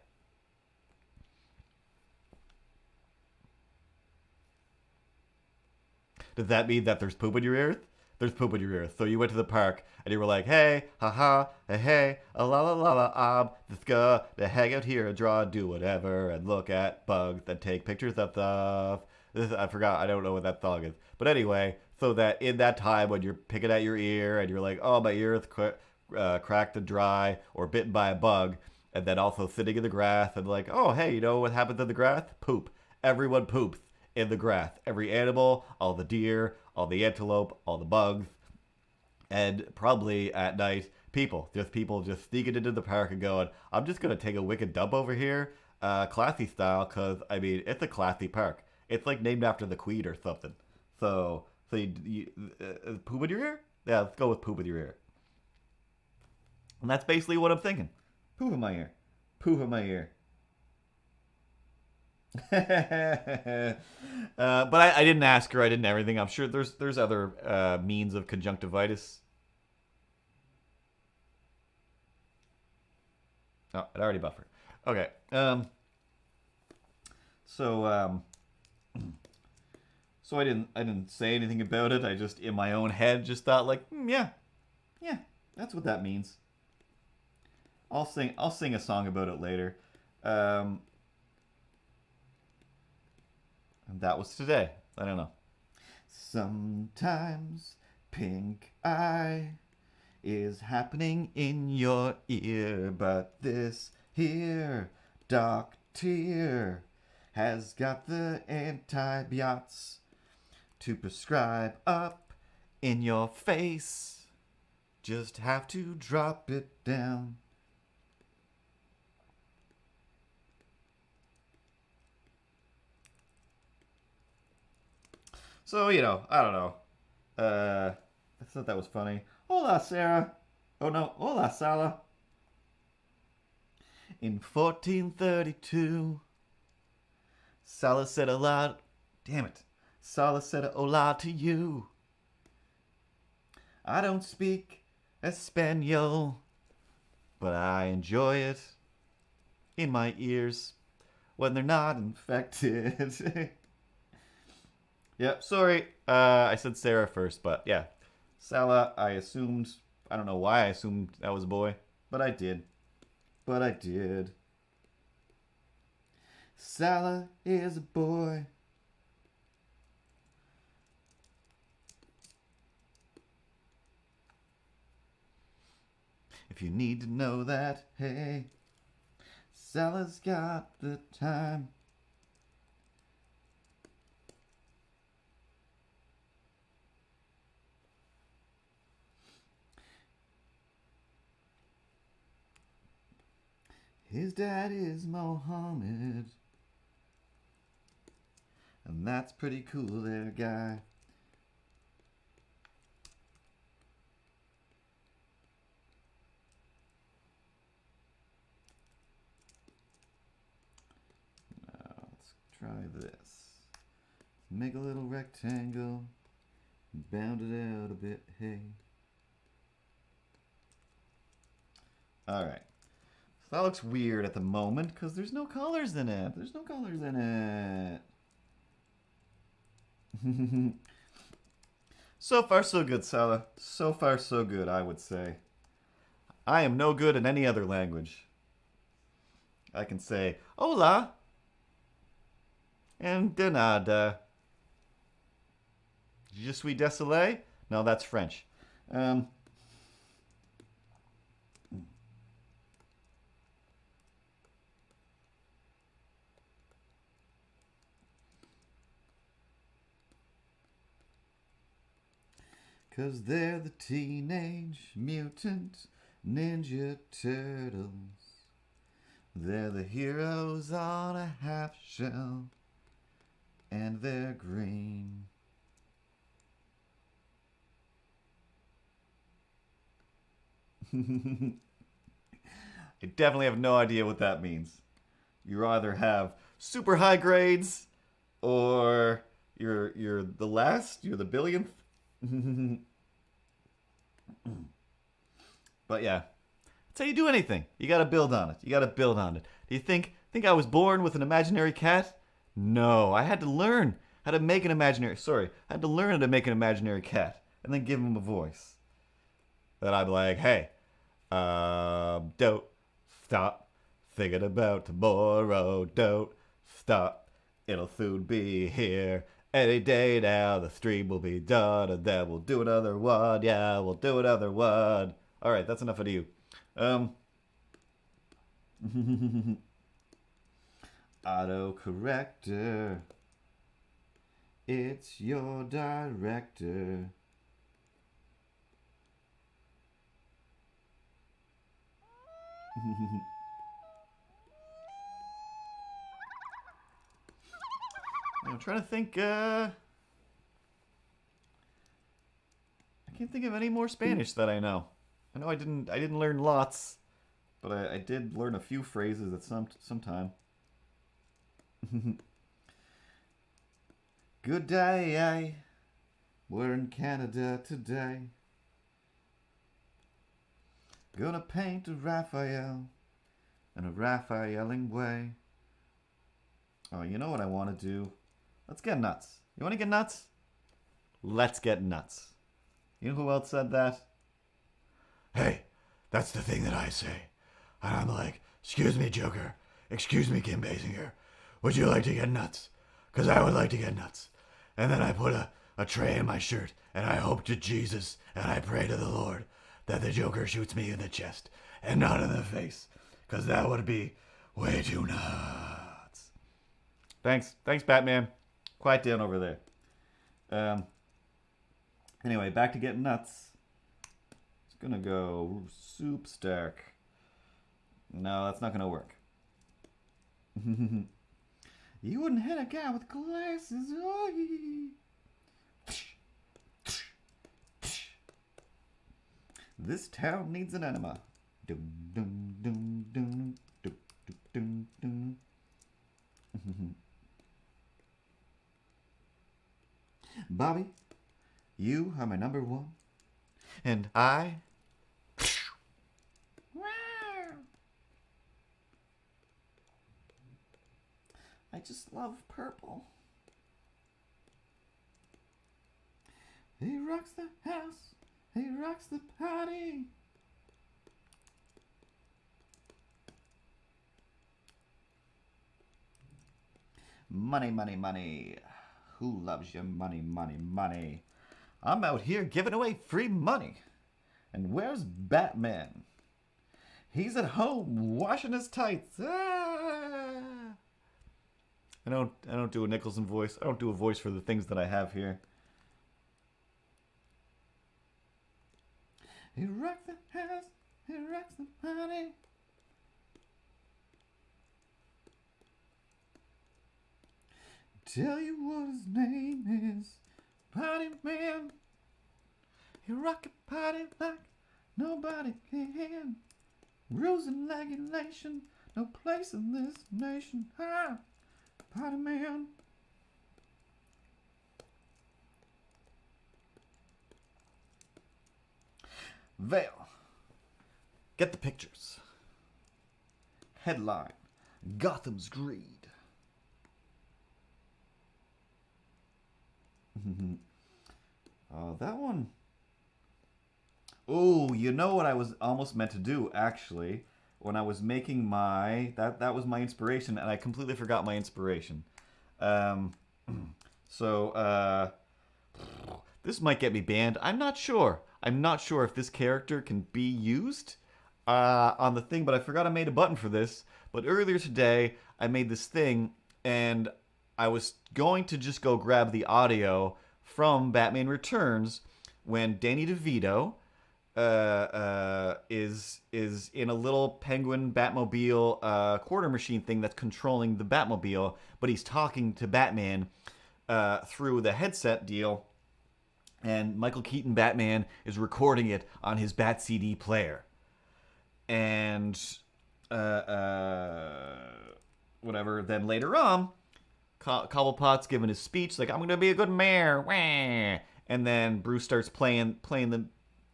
Does that mean that there's poop in your ear? There's poop in your ear. So you went to the park and you were like, hey, haha, hey, a la la la la, I'm just gonna hang out here and draw and do whatever and look at bugs and take pictures of stuff. I forgot, I don't know what that song is. But anyway, so that in that time when you're picking at your ear and you're like, oh, my ear is cracked and dry or bitten by a bug, and then also sitting in the grass and like, oh, hey, you know what happens in the grass? Poop. Everyone poops in the grass. Every animal, all the deer, all the antelope, all the bugs, and probably at night, people just sneaking into the park and going, I'm just going to take a wicked dump over here, classy style, because, I mean, it's a classy park. It's like named after the Queen or something. So you poop in your ear? Yeah, let's go with poop in your ear. And that's basically what I'm thinking. Poop in my ear. Poop in my ear. But I didn't ask her. I didn't everything. I'm sure there's other means of conjunctivitis. Oh, it already buffered. Okay. So I didn't say anything about it. I just in my own head just thought like, yeah, that's what that means. I'll sing a song about it later. And that was today. I don't know. Sometimes pink eye is happening in your ear, but this here doctor has got the antibiotics to prescribe up in your face. Just have to drop it down. So, you know, I don't know. I thought that was funny. Hola, Sarah. Oh no, hola, Sala. In 1432, Sala said a lot. Damn it. Sala said a hola to you. I don't speak Espanol, but I enjoy it in my ears when they're not infected. Yep, sorry. I said Sarah first, but yeah. Sala, I assumed. I don't know why I assumed that was a boy, but I did. But I did. Sala is a boy. If you need to know that, hey, Sala's got the time. His dad is Mohammed. And that's pretty cool there, guy. Now, let's try this. Make a little rectangle. Bound it out a bit, hey. Alright. So that looks weird at the moment because there's no colors in it. There's no colors in it. So far, so good, Sala. So far, so good, I would say. I am no good in any other language. I can say, hola, and de nada. Je suis désolé? No, that's French. Cause they're the Teenage Mutant Ninja Turtles. They're the heroes on a half shell. And they're green. I definitely have no idea what that means. You either have super high grades or you're the last, you're the billionth. But yeah, that's how you do anything. You gotta build on it. You gotta build on it. Do you think I was born with an imaginary cat? No, I had to learn how to make an imaginary. Sorry, I had to learn how to make an imaginary cat and then give him a voice. That I'd be like, hey, don't stop thinking about tomorrow. Don't stop. It'll soon be here. Any day now, the stream will be done, and then we'll do another one. Yeah, we'll do another one. All right, that's enough of you. Autocorrector. It's your director. I'm trying to think. I can't think of any more Spanish that I know. I know I didn't learn lots, but I did learn a few phrases at some time. Good day. We're in Canada today. Gonna paint a Raphael in a Raphaeling way. Oh, you know what I want to do? Let's get nuts. You want to get nuts? Let's get nuts. You know who else said that? Hey, that's the thing that I say. And I'm like, excuse me, Joker. Excuse me, Kim Basinger. Would you like to get nuts? Because I would like to get nuts. And then I put a tray in my shirt, and I hope to Jesus, and I pray to the Lord that the Joker shoots me in the chest and not in the face. Because that would be way too nuts. Thanks, Batman. Quiet down over there. Anyway, back to getting nuts. It's gonna go soup stark. No, that's not gonna work. You wouldn't hit a guy with glasses. This town needs an enema. Dum, dum, dum, dum, dum, dum, dum, dum. Bobby, you are my number one. And I just love purple. He rocks the house. He rocks the party. Money, money, money. Who loves your money, money, money? I'm out here giving away free money. And where's Batman? He's at home washing his tights. Ah! I don't do a Nicholson voice. I don't do a voice for the things that I have here. He rocks the house. He rocks the party. Tell you what his name is. Party man. He rock a party like nobody can. Rules and regulation. No place in this nation. Ha! Party man. Veil. Get the pictures. Headline. Gotham's greed. That one. Oh, you know what I was almost meant to do, actually, when I was making my... That was my inspiration, and I completely forgot my inspiration. This might get me banned. I'm not sure. I'm not sure if this character can be used on the thing, but I forgot I made a button for this. But earlier today, I made this thing, and I was going to just go grab the audio from Batman Returns when Danny DeVito is in a little penguin Batmobile quarter machine thing that's controlling the Batmobile, but he's talking to Batman through the headset deal, and Michael Keaton Batman is recording it on his Bat CD player. And whatever. Then later on, Cobblepot's giving his speech like, "I'm gonna be a good mayor," wah! And then Bruce starts playing the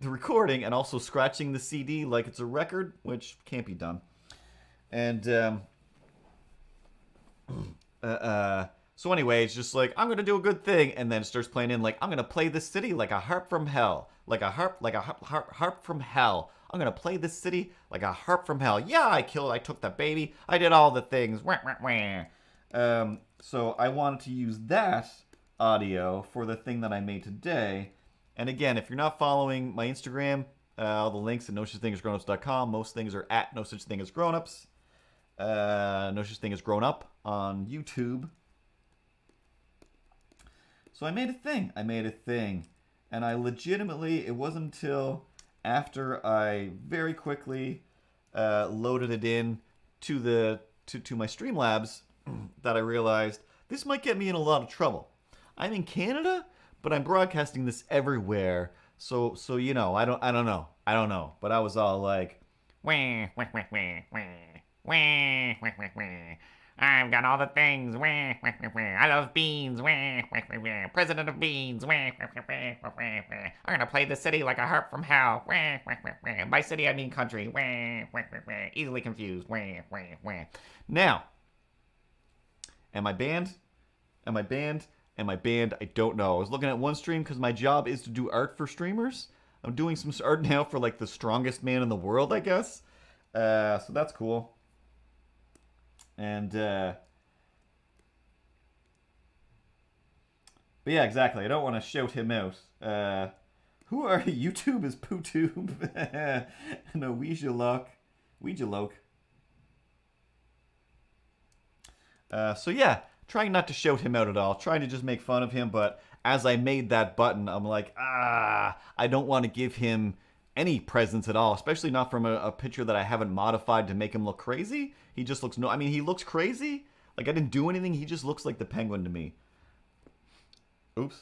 recording and also scratching the CD like it's a record, which can't be done. And so anyway, it's just like, "I'm gonna do a good thing," and then it starts playing in like, "I'm gonna play this city like a harp from hell, like a harp from hell. I'm gonna play this city like a harp from hell. Yeah, I took that baby, I did all the things." Wah, wah, wah. So I wanted to use that audio for the thing that I made today. And again, if you're not following my Instagram, all the links at nosuchthingasgrownups.com. Most things are at no such thing as grownups. No such thing as grown up on YouTube. So I made a thing. And I legitimately, it wasn't until after I very quickly loaded it in to my Streamlabs that I realized this might get me in a lot of trouble. I'm in Canada, but I'm broadcasting this everywhere. So you know, I don't know. But I was all like, "Wah, wah, wah, wah, wah, wah, wah, wah, wah. I've got all the things. Wah, wah, wah, wah. I love beans. Wah, wah, wah, wah. President of beans. Wah, wah, wah, wah, wah, wah. I'm gonna play the city like a harp from hell. Wah, wah, wah, wah. By city I mean country. Wah, wah, wah, wah. Easily confused. Wah, wah, wah." Now, am I banned? I don't know. I was looking at one stream because my job is to do art for streamers. I'm doing some art now for like the strongest man in the world, I guess. So that's cool. And but yeah, exactly. I don't want to shout him out. Who are you? YouTube is PooTube. No, Ouija Loke. So yeah, trying not to shout him out at all. Trying to just make fun of him. But as I made that button, I'm like, I don't want to give him any presence at all. Especially not from a picture that I haven't modified to make him look crazy. He just looks, he looks crazy. Like I didn't do anything. He just looks like the Penguin to me. Oops.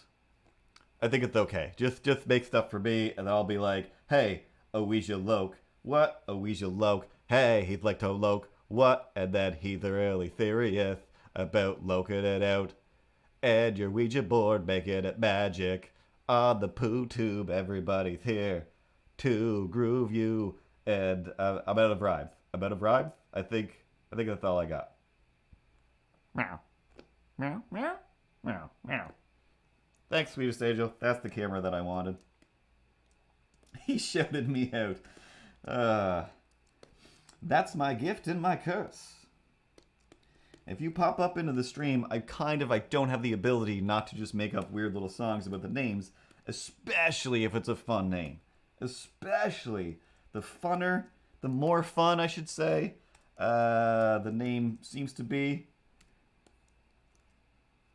I think it's okay. Just make stuff for me, and I'll be like, "Hey, a Ouija loke. What? A Ouija loke. Hey, he'd like to loke. What? And then he thoroughly theoryeth about loking it out. And your Ouija board making it magic. On the poo tube, everybody's here to groove you. And I'm out of rhymes. I think that's all I got. Meow. Meow, meow, meow, meow. Thanks, sweetest angel. That's the camera that I wanted. He shouted me out. That's my gift and my curse. If you pop up into the stream, I don't have the ability not to just make up weird little songs about the names, especially if it's a fun name. Especially the funner, the more fun, I should say, the name seems to be,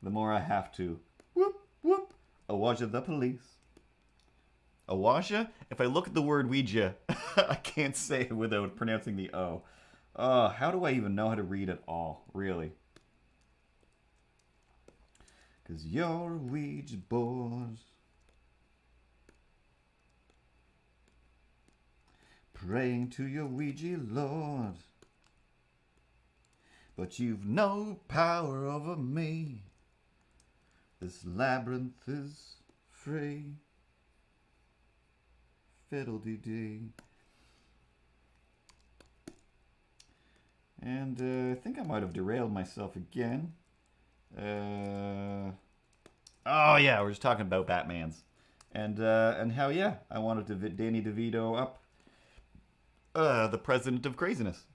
the more I have to. Whoop, whoop. Awaja the police. Awaja? If I look at the word Ouija, I can't say it without pronouncing the O. How do I even know how to read at all, really? Because you're a Ouija board. Praying to your Ouija Lord. But you've no power over me. This labyrinth is free. Fiddle-dee-dee. And I think I might have derailed myself again. Oh yeah, we're just talking about Batmans. And how, yeah, I wanted to Danny DeVito up the president of craziness.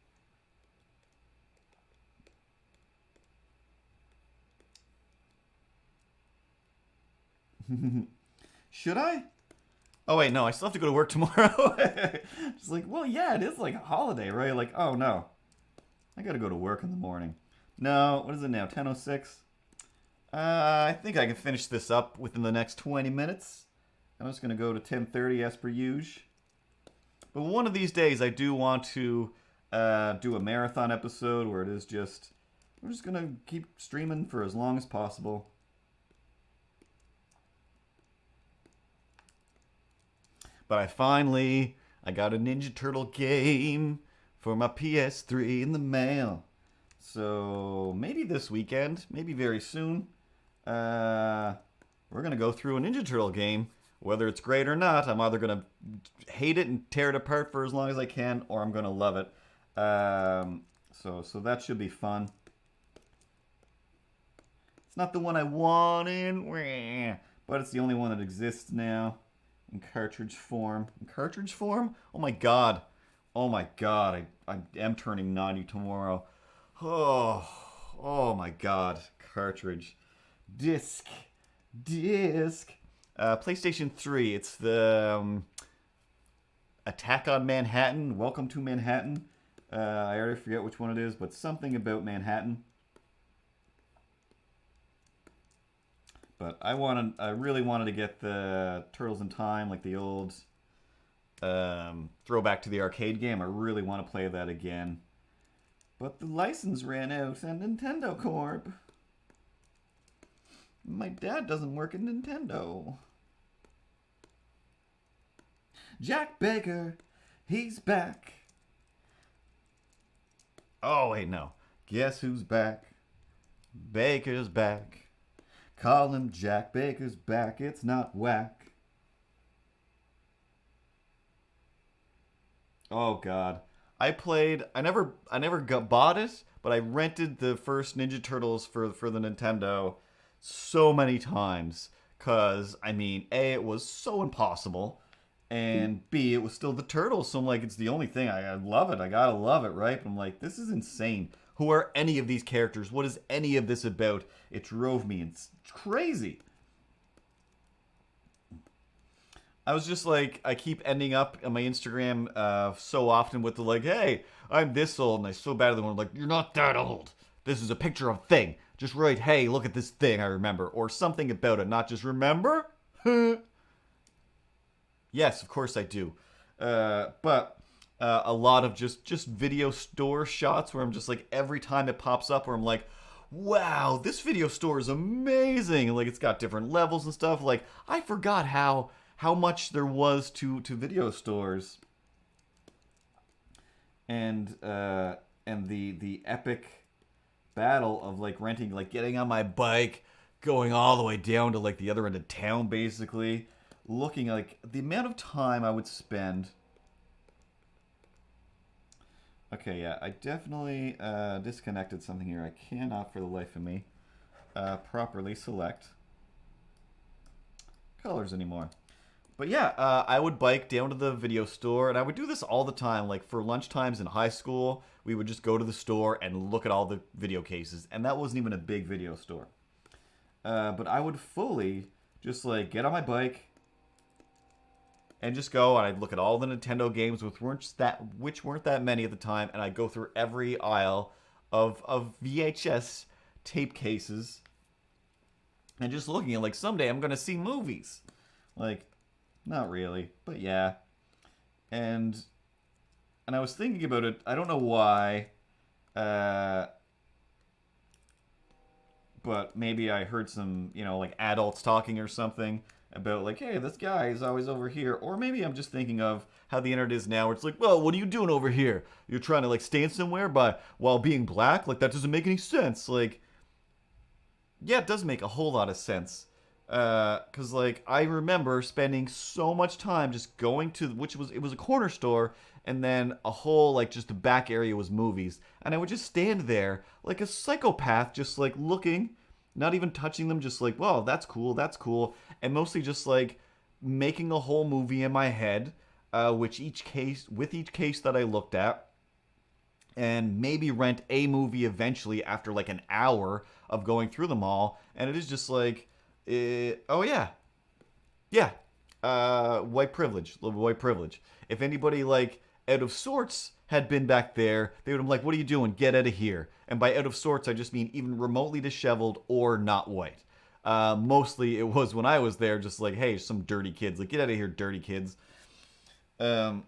Should I? Oh wait, no, I still have to go to work tomorrow. Just like, well, yeah, it is like a holiday, right? Like, oh no, I gotta go to work in the morning. No, what is it now? 10:06. I think I can finish this up within the next 20 minutes. I'm just gonna go to 10:30 as per usual. But one of these days, I do want to do a marathon episode where it is just, we're just gonna keep streaming for as long as possible. But I got a Ninja Turtle game for my PS3 in the mail. So maybe this weekend, maybe very soon, we're going to go through a Ninja Turtle game. Whether it's great or not, I'm either going to hate it and tear it apart for as long as I can, or I'm going to love it. So that should be fun. It's not the one I wanted, but it's the only one that exists now. In cartridge form. In cartridge form? Oh my god. Oh my god. I am turning 90 tomorrow. Oh my god. Cartridge. Disc. PlayStation 3. It's the Attack on Manhattan. Welcome to Manhattan. I already forget which one it is, but something about Manhattan. But I really wanted to get the Turtles in Time, like the old throwback to the arcade game. I really want to play that again. But the license ran out at Nintendo Corp. My dad doesn't work at Nintendo. Jack Baker, he's back. Oh, wait, no. Guess who's back? Baker's back. Call him Jack Baker's back, it's not whack. Oh god. I never bought it, but I rented the first Ninja Turtles for the Nintendo so many times. Cause, I mean, A, it was so impossible, and B, it was still the Turtles, so I'm like, it's the only thing, I love it, I gotta love it, right? But I'm like, this is insane. Who are any of these characters? What is any of this about? It drove me. It's crazy. I was just like, I keep ending up on my Instagram so often with the like, hey, I'm this old, and I so badly want to like, you're not that old. This is a picture of a thing. Just write, hey, look at this thing I remember, or something about it, not just remember. Yes, of course I do. But a lot of just video store shots where I'm just like, every time it pops up where I'm like, wow, this video store is amazing. Like, it's got different levels and stuff. Like, I forgot how much there was to video stores. and the epic battle of like renting, like getting on my bike, going all the way down to like the other end of town, basically, looking like the amount of time I would spend. Okay, yeah, I definitely disconnected something here. I cannot for the life of me properly select colors anymore. But yeah, I would bike down to the video store, and I would do this all the time. Like for lunchtimes in high school, we would just go to the store and look at all the video cases, and that wasn't even a big video store. But I would fully just like get on my bike and just go, and I'd look at all the Nintendo games, which weren't that many at the time, and I'd go through every aisle of VHS tape cases, and just looking at like someday I'm gonna see movies, like. Not really, but yeah. And I was thinking about it. I don't know why, but maybe I heard some, like adults talking or something about like, hey, this guy is always over here. Or maybe I'm just thinking of how the internet is now, where it's like, well, what are you doing over here? You're trying to like stand somewhere while being black? Like that doesn't make any sense. Like, yeah, it does make a whole lot of sense. Cause like I remember spending so much time just going to it was a corner store, and then a whole like just the back area was movies, and I would just stand there like a psychopath, just like looking, not even touching them, just like, well, that's cool, and mostly just like making a whole movie in my head, with each case that I looked at, and maybe rent a movie eventually after like an hour of going through them all, and it is just like. Oh yeah, yeah. White privilege, little white privilege. If anybody like out of sorts had been back there, they would have been like, "What are you doing? Get out of here!" And by out of sorts, I just mean even remotely disheveled or not white. Mostly it was when I was there, just like, "Hey, some dirty kids! Like, get out of here, dirty kids!" But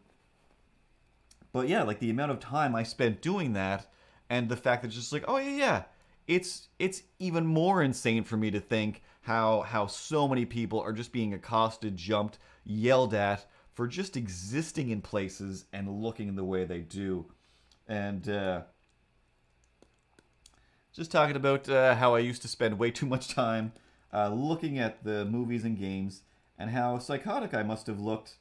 yeah, like the amount of time I spent doing that, and the fact that it's just like, "Oh yeah." It's even more insane for me to think how so many people are just being accosted, jumped, yelled at for just existing in places and looking the way they do. And just talking about how I used to spend way too much time looking at the movies and games, and how psychotic I must have looked,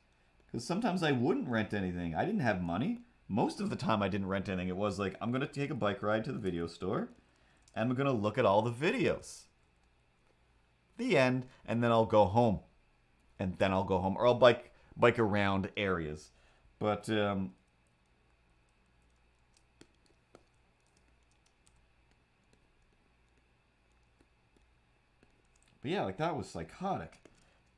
because sometimes I wouldn't rent anything. I didn't have money. Most of the time I didn't rent anything. It was like, I'm going to take a bike ride to the video store, and I'm going to look at all the videos. The end, and then I'll go home. Or I'll bike around areas. But yeah, like that was psychotic.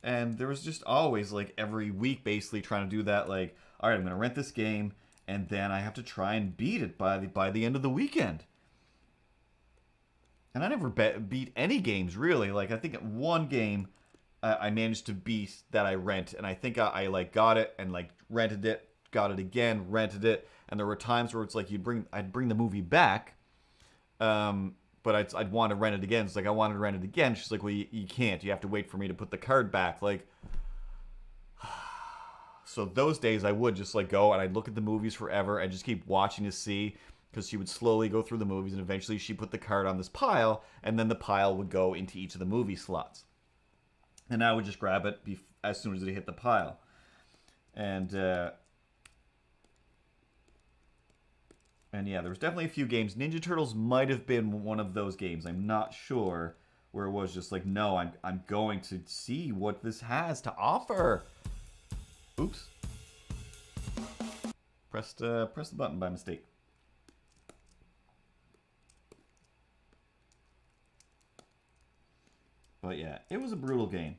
And there was just always like every week basically trying to do that, like, all right, I'm going to rent this game, and then I have to try and beat it by the end of the weekend. And I never beat any games, really. Like, I think one game I managed to beat that I rent. And I think I like, got it and, like, rented it, got it again, rented it. And there were times where it's like I'd bring the movie back, but I'd want to rent it again. It's like, I wanted to rent it again. She's like, well, you can't. You have to wait for me to put the card back. Like, so those days I would just, like, go and I'd look at the movies forever and just keep watching to see, because she would slowly go through the movies, and eventually she put the card on this pile, and then the pile would go into each of the movie slots. And I would just grab it as soon as it hit the pile. And yeah, there was definitely a few games. Ninja Turtles might have been one of those games. I'm not sure, where it was just like, no, I'm going to see what this has to offer. Oops. Pressed the button by mistake. But yeah, it was a brutal game.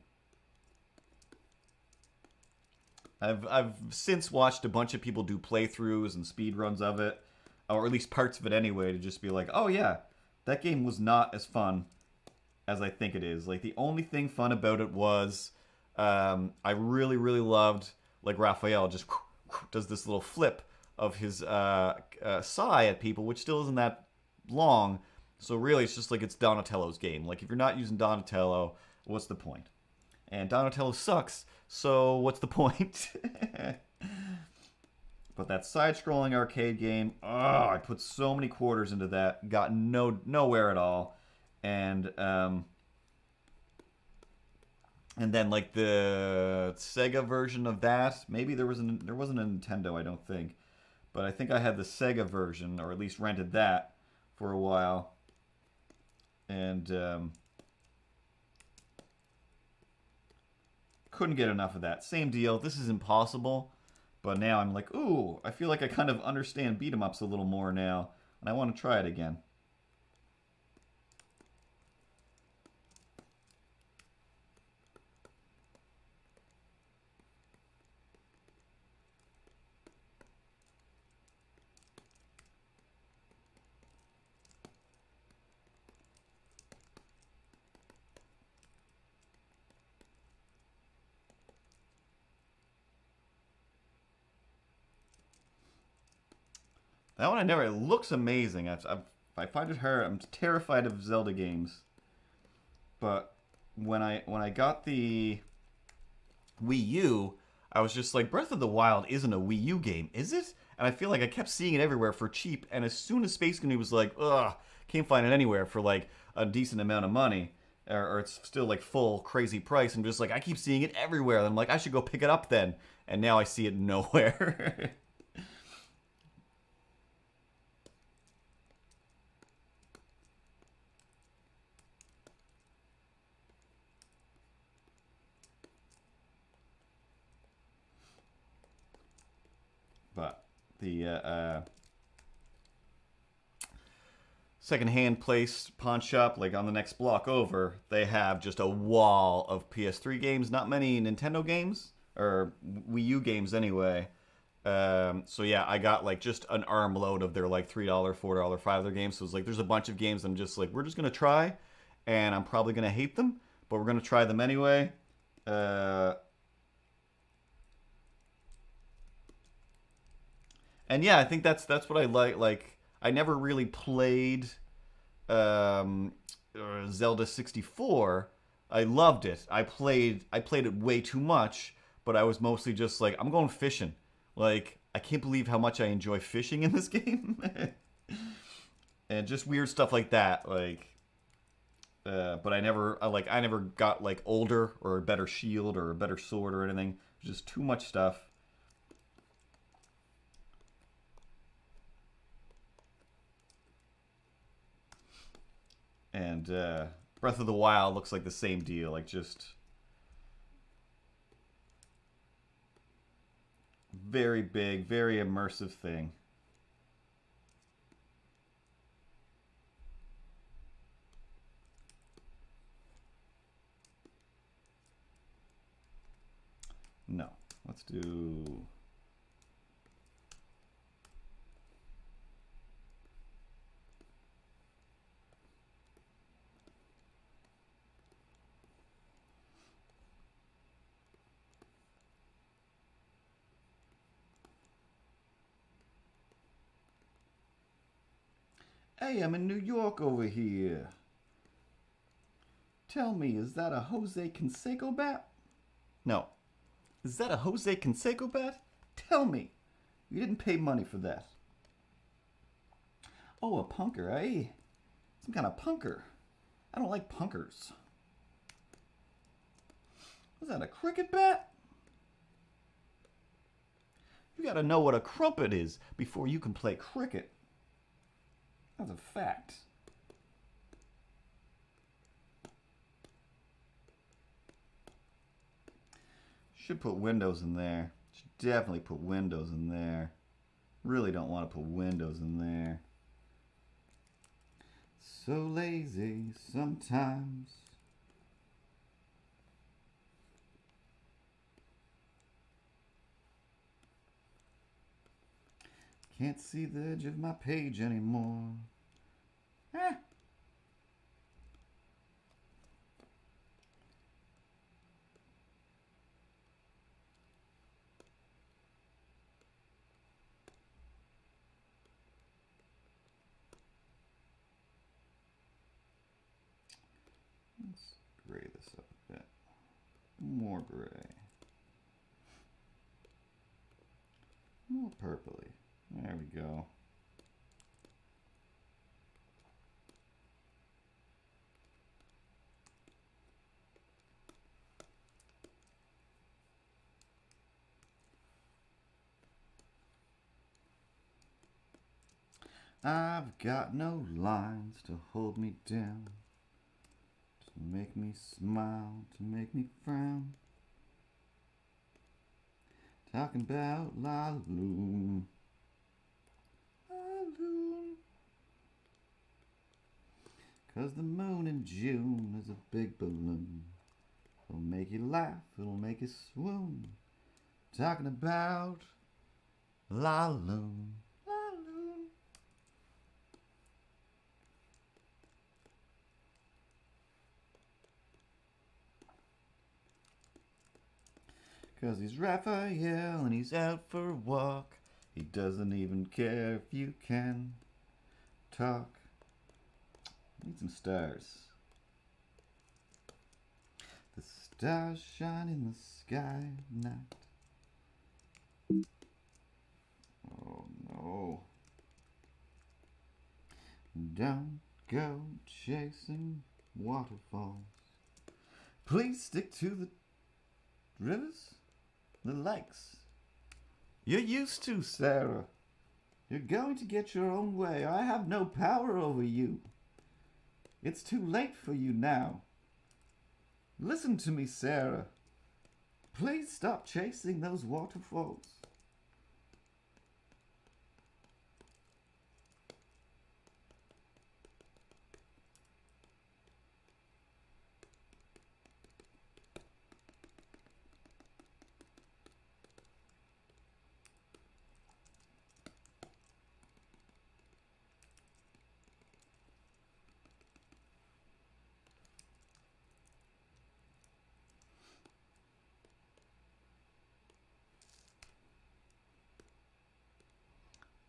I've since watched a bunch of people do playthroughs and speedruns of it, or at least parts of it anyway, to just be like, oh yeah, that game was not as fun as I think it is. Like, the only thing fun about it was I really, really loved, like, Raphael just does this little flip of his sigh at people, which still isn't that long. So really, it's just like it's Donatello's game. Like, if you're not using Donatello, what's the point? And Donatello sucks, so what's the point? But that side-scrolling arcade game, oh, I put so many quarters into that, got nowhere at all, and then like the Sega version of that, maybe there wasn't a Nintendo, I don't think, but I think I had the Sega version, or at least rented that for a while, and couldn't get enough of that. Same deal. This is impossible, but now I'm like, ooh, I feel like I kind of understand beat 'em ups a little more now, and I want to try it again. That one I never. It looks amazing. I find it hard. I'm terrified of Zelda games. But when I got the Wii U, I was just like, Breath of the Wild isn't a Wii U game, is it? And I feel like I kept seeing it everywhere for cheap. And as soon as Space Canoe was like, ugh, can't find it anywhere for like a decent amount of money, or it's still like full crazy price, and just like I keep seeing it everywhere. And I'm like, I should go pick it up then. And now I see it nowhere. But the second-hand place pawn shop, like on the next block over, they have just a wall of PS3 games. Not many Nintendo games, or Wii U games anyway. So yeah, I got like just an armload of their like $3, $4, $5 games. So it's like there's a bunch of games I'm just like, we're just gonna try, and I'm probably gonna hate them, but we're gonna try them anyway. And yeah, I think that's what I like. Like, I never really played um, Zelda 64. I loved it. I played it way too much, but I was mostly just like, I'm going fishing. Like, I can't believe how much I enjoy fishing in this game. And just weird stuff like that. Like, but I never got like older or a better shield or a better sword or anything. Just too much stuff. And Breath of the Wild looks like the same deal, like just very big, very immersive thing. No, let's do... Hey, I'm in New York over here. Tell me, is that a Jose Canseco bat? No. Is that a Jose Canseco bat? Tell me. You didn't pay money for that. Oh, a punker, eh? Some kind of punker. I don't like punkers. Was that a cricket bat? You gotta know what a crumpet is before you can play cricket. That's a fact. Should put windows in there. Should definitely put windows in there. Really don't want to put windows in there. So lazy sometimes. Can't see the edge of my page anymore. Ah. Let's gray this up a bit. More gray. little purpley. There we go. I've got no lines to hold me down, to make me smile, to make me frown. Talking about La Lune. La Lune. 'Cause the moon in June is a big balloon. It'll make you laugh, it'll make you swoon. Talking about La Lune. La Lune. 'Cause he's Raphael and he's out for a walk. He doesn't even care if you can talk. Need some stars. The stars shine in the sky at night. Oh no. Don't go chasing waterfalls. Please stick to the rivers, the lakes. You're used to, Sarah. You're going to get your own way. I have no power over you. It's too late for you now. Listen to me, Sarah. Please stop chasing those waterfalls.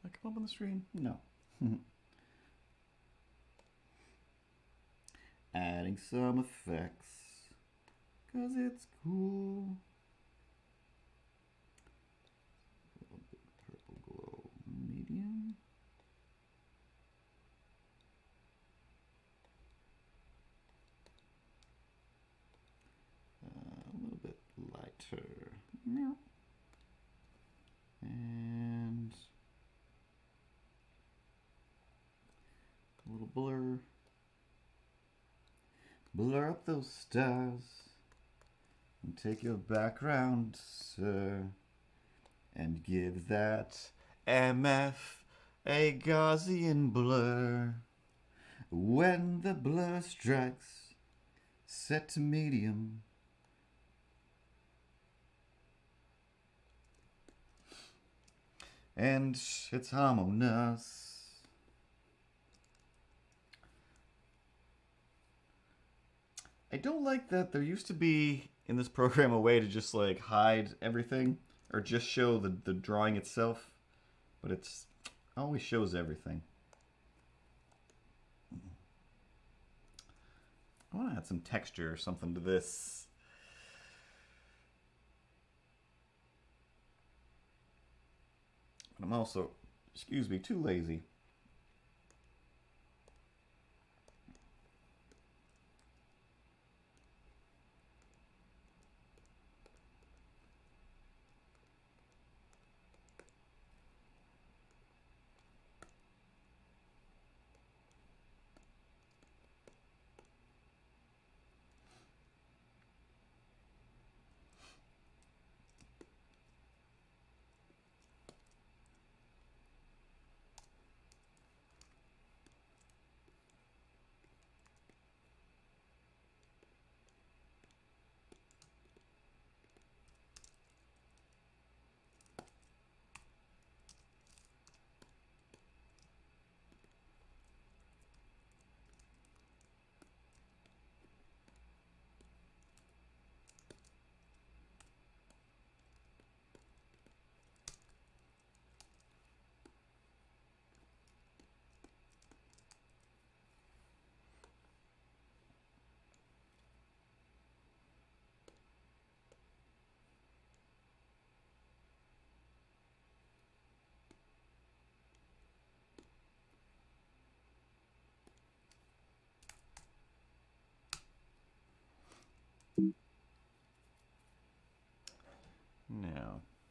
I come up on the screen? No. Adding some effects, 'cause it's cool. A big purple glow, medium. A little bit lighter. And a little blur. Blur up those stars and take your background, sir, and give that MF a Gaussian blur. When the blur strikes, set to medium. And it's harmonious. I don't like that there used to be in this program a way to just like hide everything or just show the drawing itself, but it's always shows everything. I want to add some texture or something to this. But I'm also, excuse me, too lazy.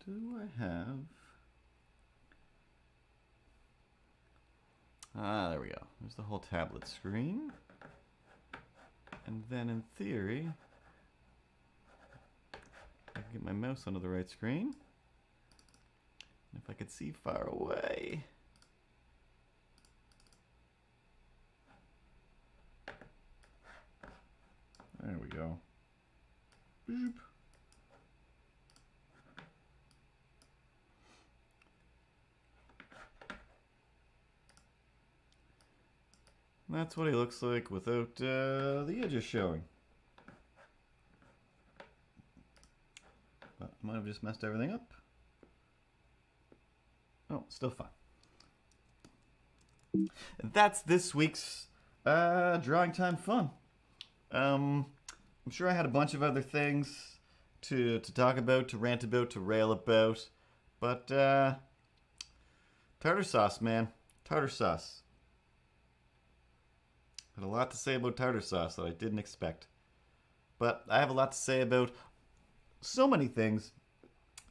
do I have? Ah, there we go. There's the whole tablet screen. And then in theory, I can get my mouse onto the right screen. And if I could see far away. There we go. Boop. That's what he looks like without the edges showing. But I might have just messed everything up. Oh, still fine. That's this week's drawing time fun. I'm sure I had a bunch of other things to talk about, to rant about, to rail about, but tartar sauce, man, tartar sauce. Had a lot to say about tartar sauce that I didn't expect, but I have a lot to say about so many things,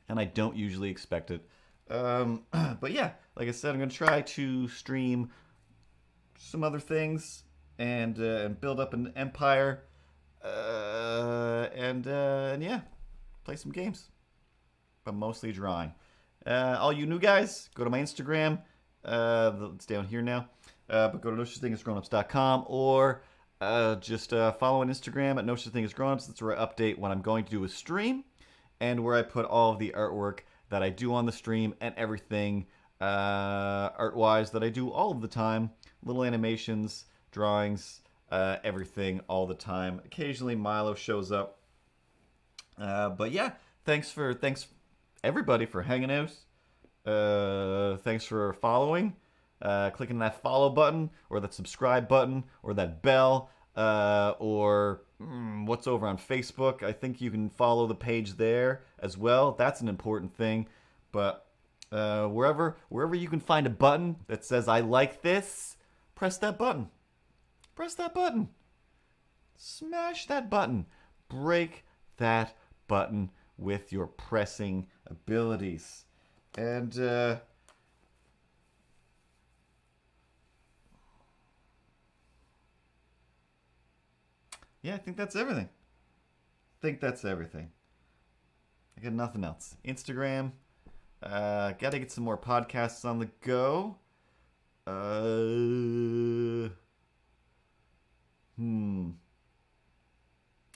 and I don't usually expect it. But yeah, like I said, I'm gonna try to stream some other things and build up an empire, and yeah, play some games, but mostly drawing. All you new guys, go to my Instagram. It's down here now. But go to nosuchthing.grownups.com or just follow on Instagram at nosuchthing.grownups. That's where I update when I'm going to do a stream and where I put all of the artwork that I do on the stream and everything art-wise that I do all of the time. Little animations, drawings, everything all the time. Occasionally Milo shows up. But yeah, thanks everybody for hanging out. Thanks for following. Clicking that follow button or that subscribe button or that bell or what's over on Facebook. I think you can follow the page there as well. That's an important thing. But wherever you can find a button that says I like this, press that button. Press that button. Smash that button. Break that button with your pressing abilities. And yeah, I think that's everything. I got nothing else. Instagram. Gotta get some more podcasts on the go.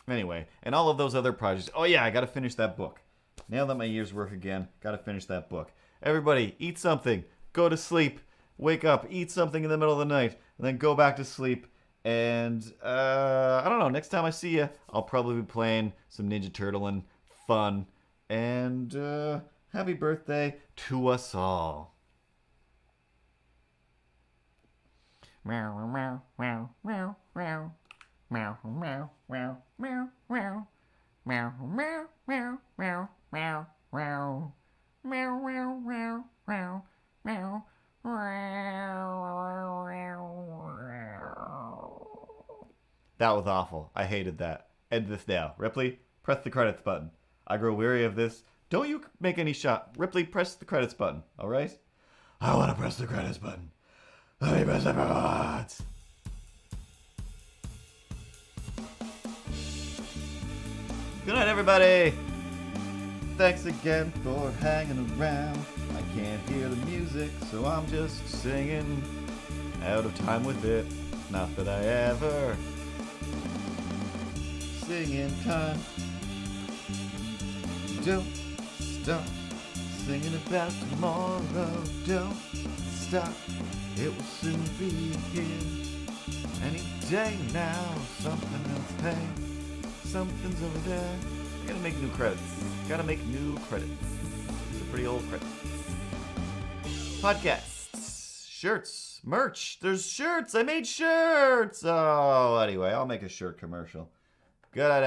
Anyway, and all of those other projects. Oh yeah, I gotta finish that book. Now that my ears work again, gotta finish that book. Everybody, eat something. Go to sleep. Wake up. Eat something in the middle of the night. And then go back to sleep. And, I don't know, next time I see you, I'll probably be playing some Ninja Turtling fun. And, happy birthday to us all. Meow, meow, meow, meow, meow. Meow, meow, meow, meow, meow. Meow, meow, meow, meow, meow, meow. Meow, meow, meow, meow, meow. That was awful. I hated that. End this now. Ripley, press the credits button. I grow weary of this. Don't you make any shot. Ripley, press the credits button. All right? I want to press the credits button. Let me press the credits. Good night, everybody. Thanks again for hanging around. I can't hear the music, so I'm just singing out of time with it. Not that I ever sing in time. Don't stop singing about tomorrow. Don't stop, it will soon be here. Any day now, something else, hey, something's over there. I gotta make new credits. Gotta make new credits. These are pretty old credits. Podcasts, shirts, merch. There's shirts. I made shirts. Oh, anyway, I'll make a shirt commercial. Good night.